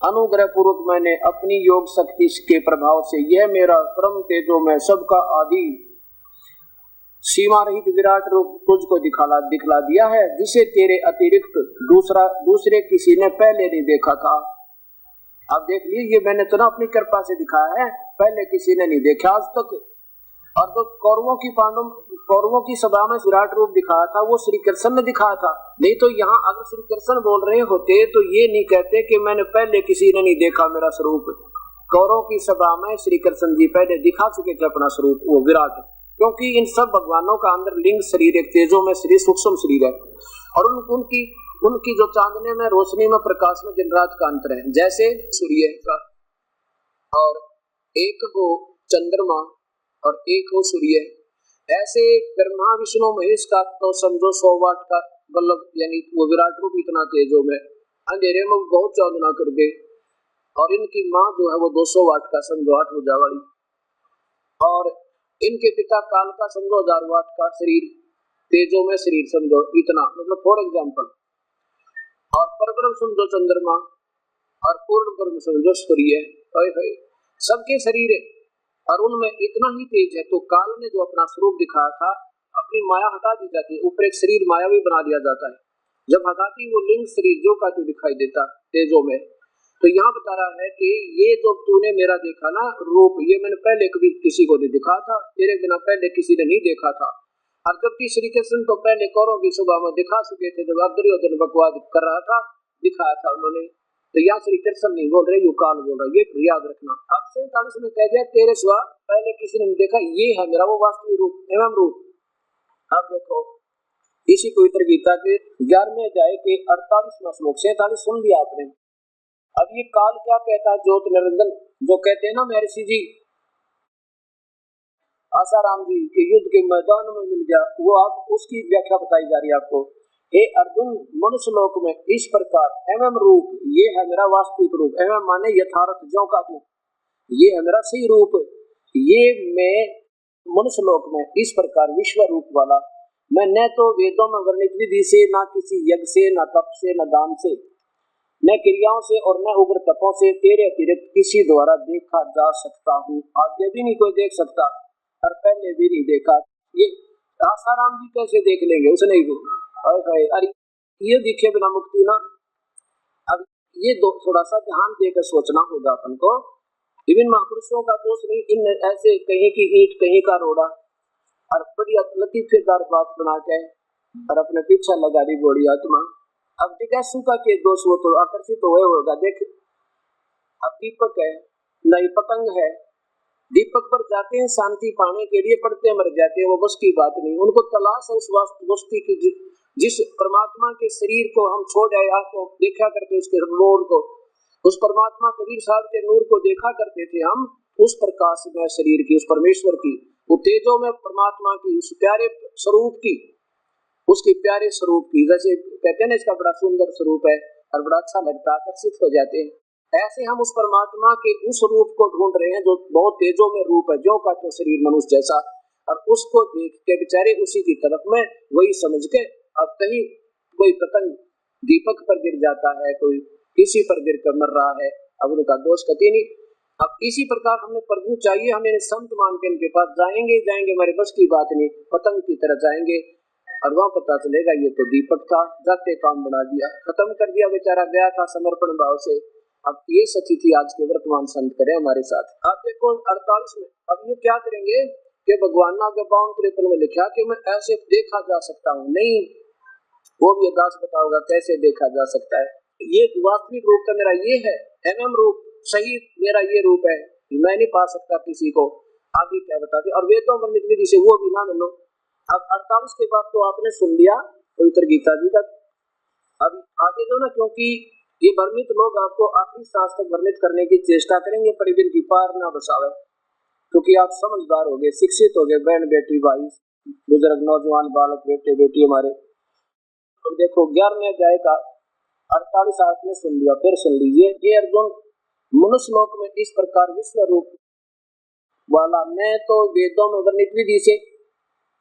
अनुग्रह पूर्वक मैंने अपनी योग शक्ति के प्रभाव से यह मेरा परम तेजो में सबका आदि सीमा रहित विराट रूप तुझको दिखला दिया है, जिसे तेरे अतिरिक्त दूसरे किसी ने पहले नहीं देखा था। अब देख लीजिए, ये मैंने तो ना अपनी कृपा से दिखाया है, पहले किसी ने नहीं देखा आज तक। और तो कौरवों की सभा में विराट रूप दिखाया था वो श्री कृष्ण ने दिखाया था। नहीं तो यहाँ अगर श्री कृष्ण बोल रहे होते तो ये नहीं कहते कि मैंने पहले किसी ने नहीं देखा मेरा स्वरूप। कौरवों की सभा में श्री कृष्ण जी पहले दिखा चुके थे अपना स्वरूप, वो विराट। क्योंकि इन सब भगवानों का अंदर लिंग शरीर, एक तेजो में शरीर, सूक्ष्म शरीर है, और उनकी जो चांदने में, रोशनी में, प्रकाश में दिन रात का अंतर है। जैसे सूर्य का और एक हो चंद्रमा और एक हो सूर्य, ऐसे ब्रह्मा विष्णु महेश का तो समझो 100 वाट का बल्ब, यानी वो विराट रूप इतना तेजो में अंधेरे में बहुत चांदना कर दे। और इनकी माँ जो है वो 200 वाट का, समझो 8 भुजा वाली, और इनके पिता काल का समझो 1000 वाट का शरीर, तेजो में शरीर समझो इतना, मतलब फॉर एग्जाम्पल। और परब्रह्म समझो चंद्रमा और पूर्ण ब्रह्म समझो सूर्य। सबके शरीर है और उनमें इतना ही तेज है। तो काल ने जो अपना स्वरूप दिखाया था, अपनी माया हटा दी जाती है, ऊपर एक शरीर मायावी बना दिया जाता है। जब हटाती वो लिंग शरीर जो का जो दिखाई देता तेजो में। तो यहाँ बता रहा है कि ये जो तूने मेरा देखा ना रूप, ये मैंने पहले कभी किसी को नहीं दिखा था, तेरे बिना पहले किसी ने नहीं देखा था। और जबकि श्री कृष्ण तो पहले कौरवों की सभा में दिखा चुके थे, जब दुर्योधन बकवाद कर रहा था दिखाया था उन्होंने। तो यहाँ श्री कृष्ण नहीं बोल रहे, यू काल बोल रहा, ये याद रखना। अब 47 में कह दिया तेरे सिवा पहले किसी ने नहीं देखा, ये है मेरा वो वास्तविक रूप एवं रूप। अब देखो इसी पवित्र गीता के 11वें अध्याय के 48वां श्लोक, 47 सुन लिया आपने। अब ये काल क्या कहता है, ज्योत निरंजन, जो कहते हैं ना महर्षि जी आसाराम जी के युद्ध के मैदान में मिल गया, वो आप उसकी व्याख्या बताई जा रही है आपको। हे अर्जुन, मनुष्य लोक में इस प्रकार एवं रूप, ये है मेरा वास्तविक रूप, एवं माने यथार्थ, ज्यों का त्यों, ये है मेरा सही रूप। ये मैं मनुष्य लोक में इस प्रकार विश्व रूप वाला, मैं न तो वेदों में वर्णित विधि से, न किसी यज्ञ से, न तप से, न दान से, न क्रियाओं से और न उग्र तपों से तेरे अतिरिक्त किसी द्वारा देखा जा सकता हूँ। आगे भी नहीं कोई देख सकता और पहले भी नहीं देखा। ये आसाराम जी कैसे देख लेंगे, उसने अरे ये दिखे बिना मुक्ति ना। अब ये थोड़ा सा ध्यान देकर सोचना होगा अपन को। विभिन्न महापुरुषों का दोष नहीं, इन ऐसे कहीं की ईंट कहीं का रोड़ा और बड़ी लतीफेदार बात बना के और अपने पीछे लगा दी गोड़ी आत्मा। अब जिज्ञासु का के दोष, वो तो आकर्षित हुए होगा। देख अब दीपक है, नई पतंग है, दीपक पर जाते हैं शांति पाने के लिए, पड़ते मर जाते हैं, वो बस की बात नहीं। उनको तलाश है उस वस्तु की जिस परमात्मा के शरीर को हम छोड़ आए, आपको देखा करते उसके नूर को, उस परमात्मा कबीर साहब के नूर को देखा करते थे हम, उस प्रकाश में शरीर की, उस परमेश्वर की, वो तेजों में परमात्मा की, उस प्यारे स्वरूप की, उसके प्यारे स्वरूप की। जैसे कहते हैं ना इसका बड़ा सुंदर स्वरूप है और बड़ा अच्छा लगता है, आकर्षित हो जाते हैं। ऐसे हम उस परमात्मा के उस रूप को ढूंढ रहे हैं जो बहुत तेजों में रूप है, जो का तो शरीर मनुष्य जैसा, और उसको देख के बेचारे उसी की तरफ में वही समझ के, अब कहीं कोई पतंग दीपक पर गिर जाता है, कोई किसी पर गिर कर मर रहा है, अब उनका दोष कति नहीं। अब इसी प्रकार हमें प्रभु चाहिए, हमें संत मान के इनके पास जाएंगे, हमारे बस की बात नहीं, पतंग की तरह जाएंगे और वहां पता चलेगा ये तो दीपक था, जाते काम बना दिया, खत्म कर दिया, बेचारा गया था समर्पण भाव से। अब ये सच्ची थी आज के वर्तमान संत करें हमारे साथ। आप देखो 48 में अब ये क्या करेंगे कि भगवान ने आगे 52-53 में लिखा कि मैं ऐसे देखा जा सकता हूँ, नहीं वो भी अरदास बताओगा कैसे देखा जा सकता है। ये वास्तविक रूप तो मेरा ये है, रूप सही मेरा ये रूप है, मैं नहीं पा सकता किसी को, आगे क्या बताते। और वेदों में विधि से वो भी ना मिलो। अब 48 के बाद तो आपने सुन लिया पवित्र गीता जी का। अब आगे जो ना, क्योंकि ये भ्रमित लोग आपको आखिरी सांस तक भ्रमित करने की चेष्टा करेंगे, पर इनकी पार ना बसावे, क्योंकि आप समझदार हो गए, शिक्षित हो गए, बहन बेटी भाई बुजुर्ग नौजवान बालक बेटे बेटी हमारे। अब देखो 11वें अध्याय का 48 आपने सुन लिया, फिर सुन लीजिए। ये अर्जुन मनुष्य लोक में इस प्रकार विश्व रूप वाला मैं तो वेदों में वर्णित विधि से,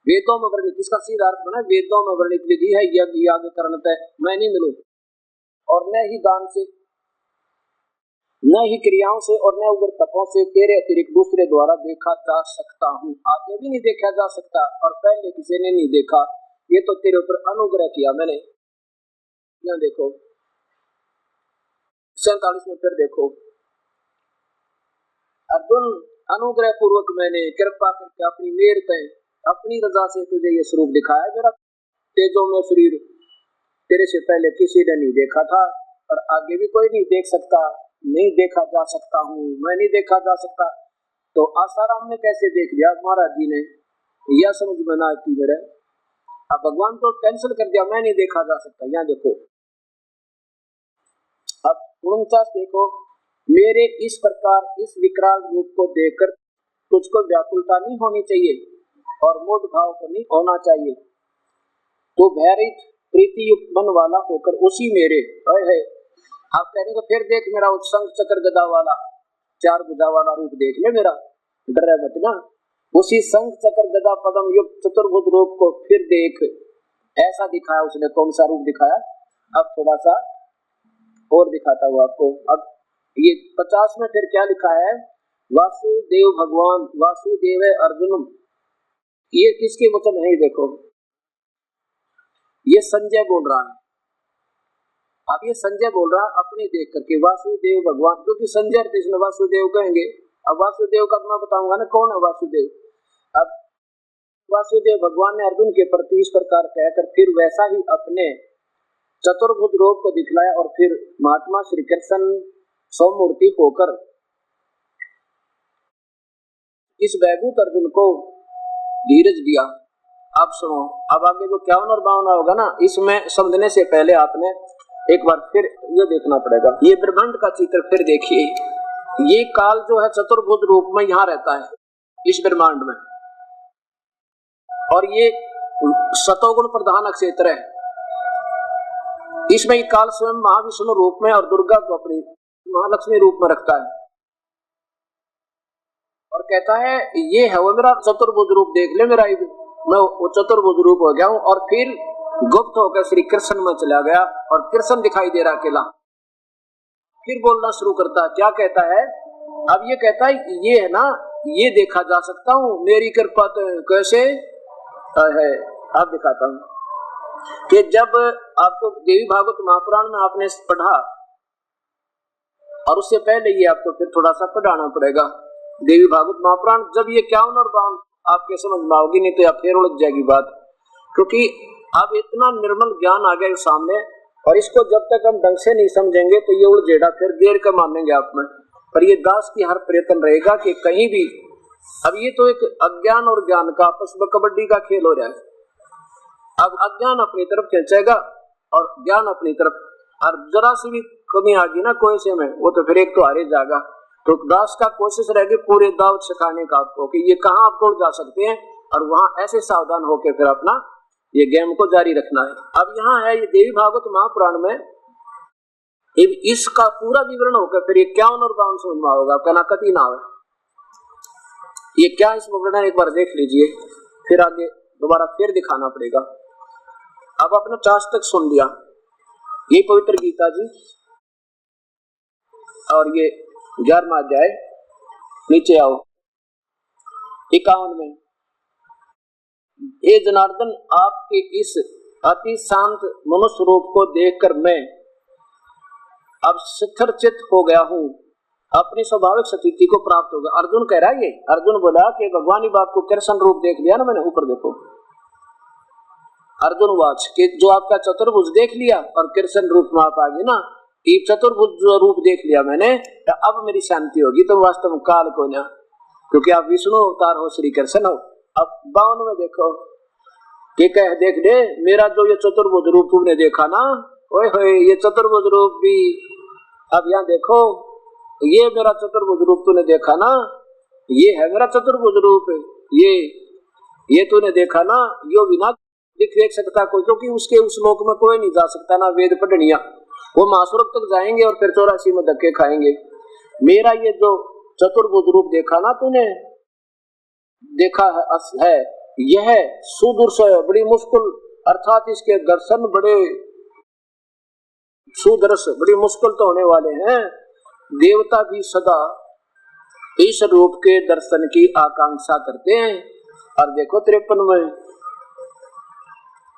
वेदों में वर्णित, इसका सीधा अर्थ बना वेदों में वर्णित विधि है यज्ञ याग करने, मैं नहीं मिलूं, और न ही दान से, न ही क्रियाओं से, और न उग्र तपों से तेरे अतिरिक्त दूसरे द्वारा देखा जा सकता हूँ। आगे भी नहीं देखा जा सकता और पहले किसी ने नहीं देखा, ये तो तेरे ऊपर अनुग्रह किया मैंने। यहाँ देखो 47 में फिर देखो, अर्जुन अनुग्रह पूर्वक मैंने कृपा करके अपनी मेर तय अपनी रजा से तुझे ये स्वरूप दिखाया, मेरा तेजों में शरीर तेरे से पहले किसी ने नहीं देखा था और आगे भी कोई नहीं देख सकता, नहीं देखा जा सकता हूँ, मैं नहीं देखा जा सकता। तो आसाराम ने कैसे देख लिया महाराज जी ने, यह समझ में ना आती मेरे। अब भगवान तो कैंसिल कर दिया, मैं नहीं देखा जा सकता। यहाँ देखो अब 49 देखो, मेरे इस प्रकार इस विकराल रूप को देखकर तुझको व्याकुलता नहीं होनी चाहिए और मूढ़ भाव को नहीं होना चाहिए, तो भैरित प्रीति युक्त मन वाला होकर उसी मेरे है। आप कहने को फिर देख मेरा शंख चक्र गदा वाला 4 भुजा वाला रूप देख ले मेरा, डरे मत ना। उसी शंख चक्र गदा पद्म युक्त चतुर्भुज रूप को फिर देख, ऐसा दिखाया उसने। कौन सा रूप दिखाया? अब थोड़ा सा और दिखाता हूँ आपको। अब ये 50 में फिर क्या लिखा है, वासुदेव भगवान वासुदेव अर्जुन, ये किसके वचन है? देखो ये संजय बोल रहा है। अब ये संजय बोल रहा है अपने देख करके, वासुदेव भगवान, क्योंकि संजय कृष्ण वासुदेव कहेंगे। अब वासुदेव का मैं बताऊंगा ना कौन है वासुदेव। अब वासुदेव भगवान ने अर्जुन के प्रति इस प्रकार कहकर फिर वैसा ही अपने चतुर्भुज रूप को दिखलाया और फिर महात्मा श्री कृष्ण सौमूर्ति होकर इस वैभूत अर्जुन को धीरज दिया। अब सुनो, अब आगे जो 51 और 52 होगा ना, इसमें समझने से पहले आपने एक बार फिर ये देखना पड़ेगा। ये ब्रह्मांड का चित्र फिर देखिए। ये काल जो है चतुर्भुज रूप में यहाँ रहता है इस ब्रह्मांड में, और ये सतोगुण प्रधान क्षेत्र है। इसमें ये काल स्वयं महाविष्णु रूप में और दुर्गा को अपनी महालक्ष्मी रूप में रखता है और कहता है ये है वो मेरा चतुर्भुज रूप, देख ले मेरा, मैं वो चतुर्भुज रूप हो गया हूँ। और फिर गुप्त होकर श्री कृष्ण में चला गया और कृष्ण दिखाई दे रहा अकेला। फिर बोलना शुरू करता है, क्या कहता है? अब ये कहता है ये है ना, ये देखा जा सकता हूँ, मेरी कृपा तो कैसे है। अब दिखाता हूँ कि जब आपको देवी भागवत महापुराण में आपने पढ़ा और उससे पहले ये आपको फिर थोड़ा सा पढ़ाना पड़ेगा देवी भागवत महापुराण। जब ये 51 और 52 आपके समझ में आओगी, नहीं तो या फिर उलझ जाएगी बात, क्योंकि अब इतना निर्मल ज्ञान आ गया सामने, और इसको जब तक हम ढंग से नहीं समझेंगे तो ये उलझेगा, फिर देर का मानेंगे आप में। पर ये दास की हर प्रयत्न रहेगा कि कहीं भी, अब ये तो एक अज्ञान और ज्ञान का आपस में कबड्डी का खेल हो रहा है। अब अज्ञान अपनी तरफ खींचेगा और ज्ञान अपनी तरफ, और जरा सी भी कमी आ गई ना कोई से में, वो तो फिर एक तो हारे जाएगा। तो दास का कोशिश रहेगी पूरे दावत सिखाने का आपको कि ये कहाँ आप तोड़ जा सकते हैं, और वहां ऐसे सावधान होकर फिर अपना ये गेम को जारी रखना है। अब यहाँ है ये देवी भागवत महापुराण में इसका पूरा विवरण होकर फिर ये 51 और 52 समझ में होगा, कहना कति ना है ये क्या इसमें वर्णन, एक बार देख लीजिए, फिर आगे दोबारा फिर दिखाना पड़ेगा। अब आपने 4 तक सुन लिया, ये पवित्र गीता जी, और ये 11वां अध्याय, नीचे आओ 51 में। हे जनार्दन, आपके इस अति शांत मनुष्य रूप को देखकर मैं अब स्थिरचित हो गया हूँ, अपनी स्वाभाविक स्थिति को प्राप्त हो गया। अर्जुन कह रहा है, ये अर्जुन बोला कि भगवान ही बाप को कृष्ण रूप देख लिया ना मैंने, ऊपर देखो अर्जुन वाच कि जो आपका चतुर्भुज देख लिया और कृष्ण रूप में आप आ गए ना, ये चतुर्भुज रूप देख लिया मैंने, तो अब मेरी शांति होगी। तो वास्तव में काल को ना, क्योंकि आप विष्णु अवतार हो, श्री कृष्ण हो। अब 52 में देखो कि कह देख दे मेरा जो ये चतुर्भुज रूप तुमने देखा ना, ओए होए ये चतुर्भुज रूप भी, अब यहाँ देखो ये मेरा चतुर्भुज रूप तूने देखा ना, ये है मेरा चतुर्भुज रूप, ये तूने देखा ना, यो बिना देख सकता कोई, क्योंकि उसके उस लोक में कोई नहीं जा सकता ना वेद पढ़निया, वो महासुर तक जाएंगे और फिर 84 में धक्के खाएंगे। मेरा ये जो चतुर्भुज रूप देखा ना तूने, देखा है यह सुदूरस है, बड़ी मुश्किल, अर्थात इसके दर्शन बड़े सुदर्श, बड़ी मुश्किल तो होने वाले हैं। देवता भी सदा इस रूप के दर्शन की आकांक्षा करते हैं। और देखो 53 में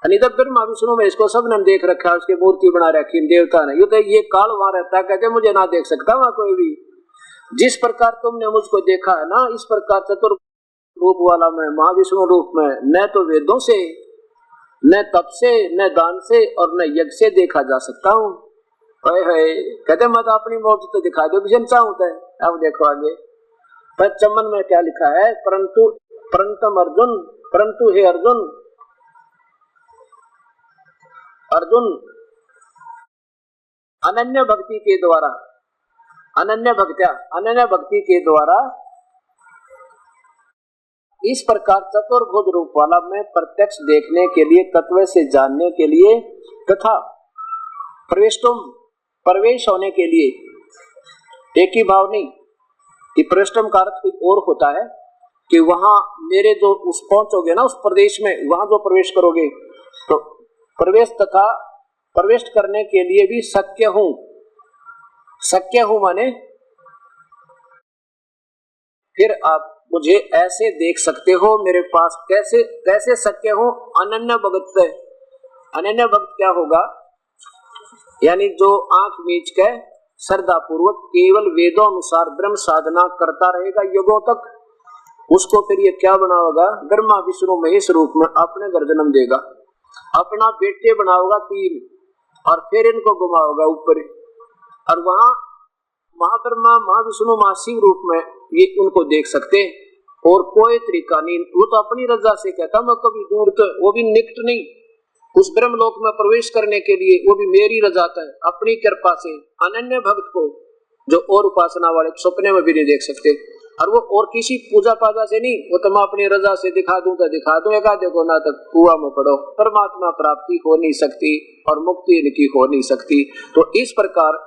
अनिदर ब्रह्मा विष्णु में इसको सबने देख रखा है, उसकी मूर्ति बना रखी देवता ने। ये काल वहां रहता है, कहते मुझे ना देख सकता वहां कोई भी। जिस प्रकार तुमने मुझको देखा है ना, इस प्रकार चतुर रूप वाला मैं महाविष्णु रूप में न तो वेदों से, न तप से, न दान से और न यज्ञ से देखा जा सकता हूँ। कहते मत अपनी मूर्ति तो दिखा दो, किसी चाहता है। अब देखो आगे 55 में क्या लिखा है, परंतु अर्जुन, परंतु हे अर्जुन, अर्जुन अनन्य भक्ति के द्वारा, अनन्य भक्ति के द्वारा इस प्रकार चतुर्भुज रूप वाला मैं प्रत्यक्ष देखने के लिए, तत्व से जानने के लिए तथा प्रवेश होने के लिए, एक ही भाव नहीं कि प्रवेशम का अर्थ कोई और होता है कि वहां मेरे जो उस पहुंचोगे ना उस प्रदेश में, वहां जो प्रवेश करोगे तो प्रवेश तथा प्रवेश करने के लिए भी शक्य हूं। शक्य हूं माने फिर आप मुझे ऐसे देख सकते हो, मेरे पास कैसे शक्य हूं। अनन्य भक्त, अनन्य भक्त क्या होगा, यानी जो आंख मीच के श्रद्धा पूर्वक केवल वेदों अनुसार ब्रह्म साधना करता रहेगा युगों तक, उसको फिर ये क्या बनाओगा, ब्रह्मा विष्णु महेश रूप में अपने घर जन्म देगा, अपना बेटे बनाओगा 3 और फिर इनको घुमाओगा ऊपर, और वहां महाब्रह्मा महाविष्णु महाशिव रूप में ये उनको देख सकते हैं। और कोई तरीका नहीं, वो तो अपनी रजा से कहता मैं कभी दूर तो, वो भी निकट नहीं, उस ब्रह्म लोक में प्रवेश करने के लिए वो भी मेरी रजा है, अपनी कृपा से। अनन्य भक्त को जो और उपासना वाले सपने में भी नहीं देख सकते, और वो और किसी पूजा पाजा से नहीं, वो तो मैं अपनी रजा से दिखा दूं तो दिखा दूं, एक आधे को ना तक कुआं में पड़ो, परमात्मा प्राप्ति हो नहीं सकती और मुक्ति इनकी हो नहीं सकती। तो इस प्रकार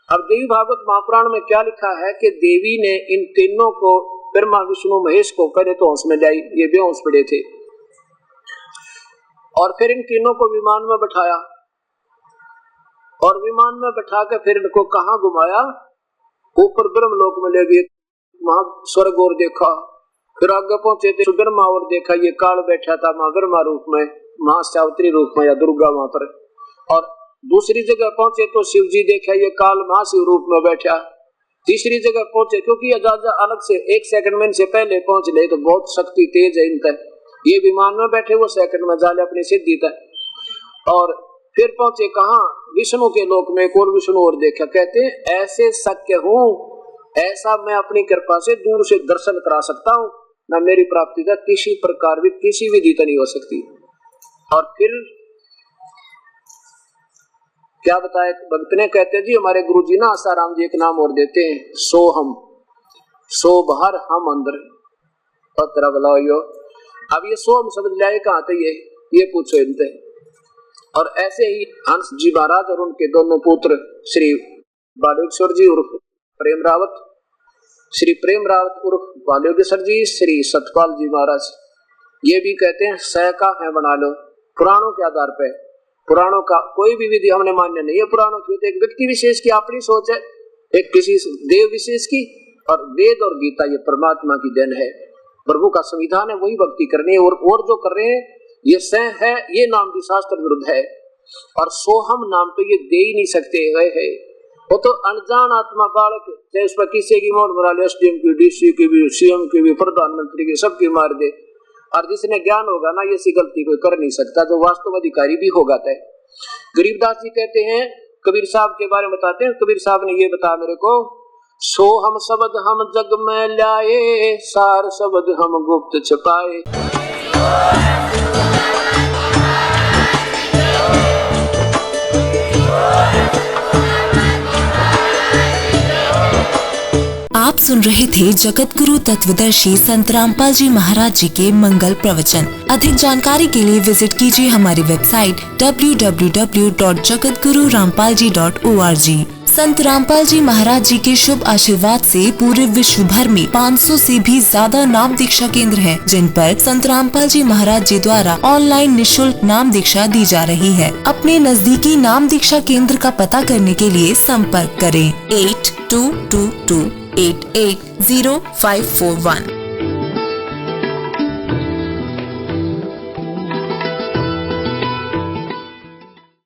अब देवी भागवत महापुराण में क्या लिखा है कि देवी ने इन तीनों को, ब्रह्मा विष्णु महेश को पहले तो हंस में जाई, ये बेहोश पड़े थे, और फिर इन तीनों को विमान में बैठाया, और विमान में बैठा के फिर इनको कहाँ घुमाया, ऊपर ब्रह्म लोक में ले गए, वहां स्वर्ग और देखा, फिर आगे पहुंचे थे ब्रह्मा और देखा ये काल बैठा था मां ब्रह्मा रूप में, महासावित्री रूप में या दुर्गा वहां पर, और दूसरी जगह पहुंचे तो शिव जी देखा ये काल महाशिव रूप में बैठा, तीसरी जगह पहुंचे, क्योंकि अलग से 1 सेकंड में इनसे पहले पहुंच ले तो बहुत शक्ति तेज है इनका। ये विमान में बैठे वो सेकंड में जाले अपनी सिद्धि तक। और फिर पहुंचे कहाँ, विष्णु के लोक में। एक और विष्णु और देखा, कहते हैं ऐसे शक्य हूँ, ऐसा मैं अपनी कृपा से दूर से दर्शन करा सकता हूँ, ना मेरी प्राप्ति तक किसी प्रकार भी किसी विधि तो नहीं हो सकती। और फिर क्या बताया भक्त ने, कहते जी हमारे गुरु जी ना आसाराम जी एक नाम और देते हैं, सोहम, सो बाहर हम अंदर पत्र बुलाओ। अब ये सोहम शब्द लाए कहाँ थे, ये पूछो इनसे। और ऐसे ही हंस जी महाराज और उनके दोनों पुत्र श्री बालेश्वर जी उर्फ प्रेम रावत, श्री प्रेम रावत उर्फ बालेश्वर जी, श्री सतपाल जी महाराज, ये भी कहते हैं सह का है बना लो। पुराणों के आधार पे, पुराणों का कोई भी विधि हमने मान्य नहीं है। पुराणों की एक व्यक्ति विशेष की अपनी सोच है, एक किसी देव विशेष की, और वेद और गीता ये परमात्मा की देन है, प्रभु का संविधान है, वही भक्ति करनी है। और जो कर रहे हैं ये सह है, ये नाम भी शास्त्र विरुद्ध है। और सोहम नाम तो ये दे ही नहीं सकते है। वो तो अनजान आत्मा बालक, चाहे उस पर किसी की मौत मरा ले, एसडीएम की, डीसी की भी, सीएम की भी, प्रधानमंत्री की, सबकी मार दे। और जिसने ज्ञान होगा ना, ये सी गलती कोई कर नहीं सकता, जो वास्तव अधिकारी भी होगा। तय गरीबदास जी कहते हैं, कबीर साहब के बारे में बताते हैं, कबीर साहब ने ये बताया मेरे को, सो हम शब्द हम जग में लाए, सार शब्द हम गुप्त छुपाए। आप सुन रहे थे जगत गुरु तत्वदर्शी संत रामपाल जी महाराज जी के मंगल प्रवचन। अधिक जानकारी के लिए विजिट कीजिए हमारी वेबसाइट www.jagatgururampalji.org। संत रामपाल जी महाराज जी के शुभ आशीर्वाद से पूरे विश्व भर में 500 से भी ज्यादा नाम दीक्षा केंद्र हैं, जिन पर संत रामपाल जी महाराज जी द्वारा ऑनलाइन निशुल्क नाम दीक्षा दी जा रही है। अपने नजदीकी नाम दीक्षा केंद्र का पता करने के लिए संपर्क करें 8222880541।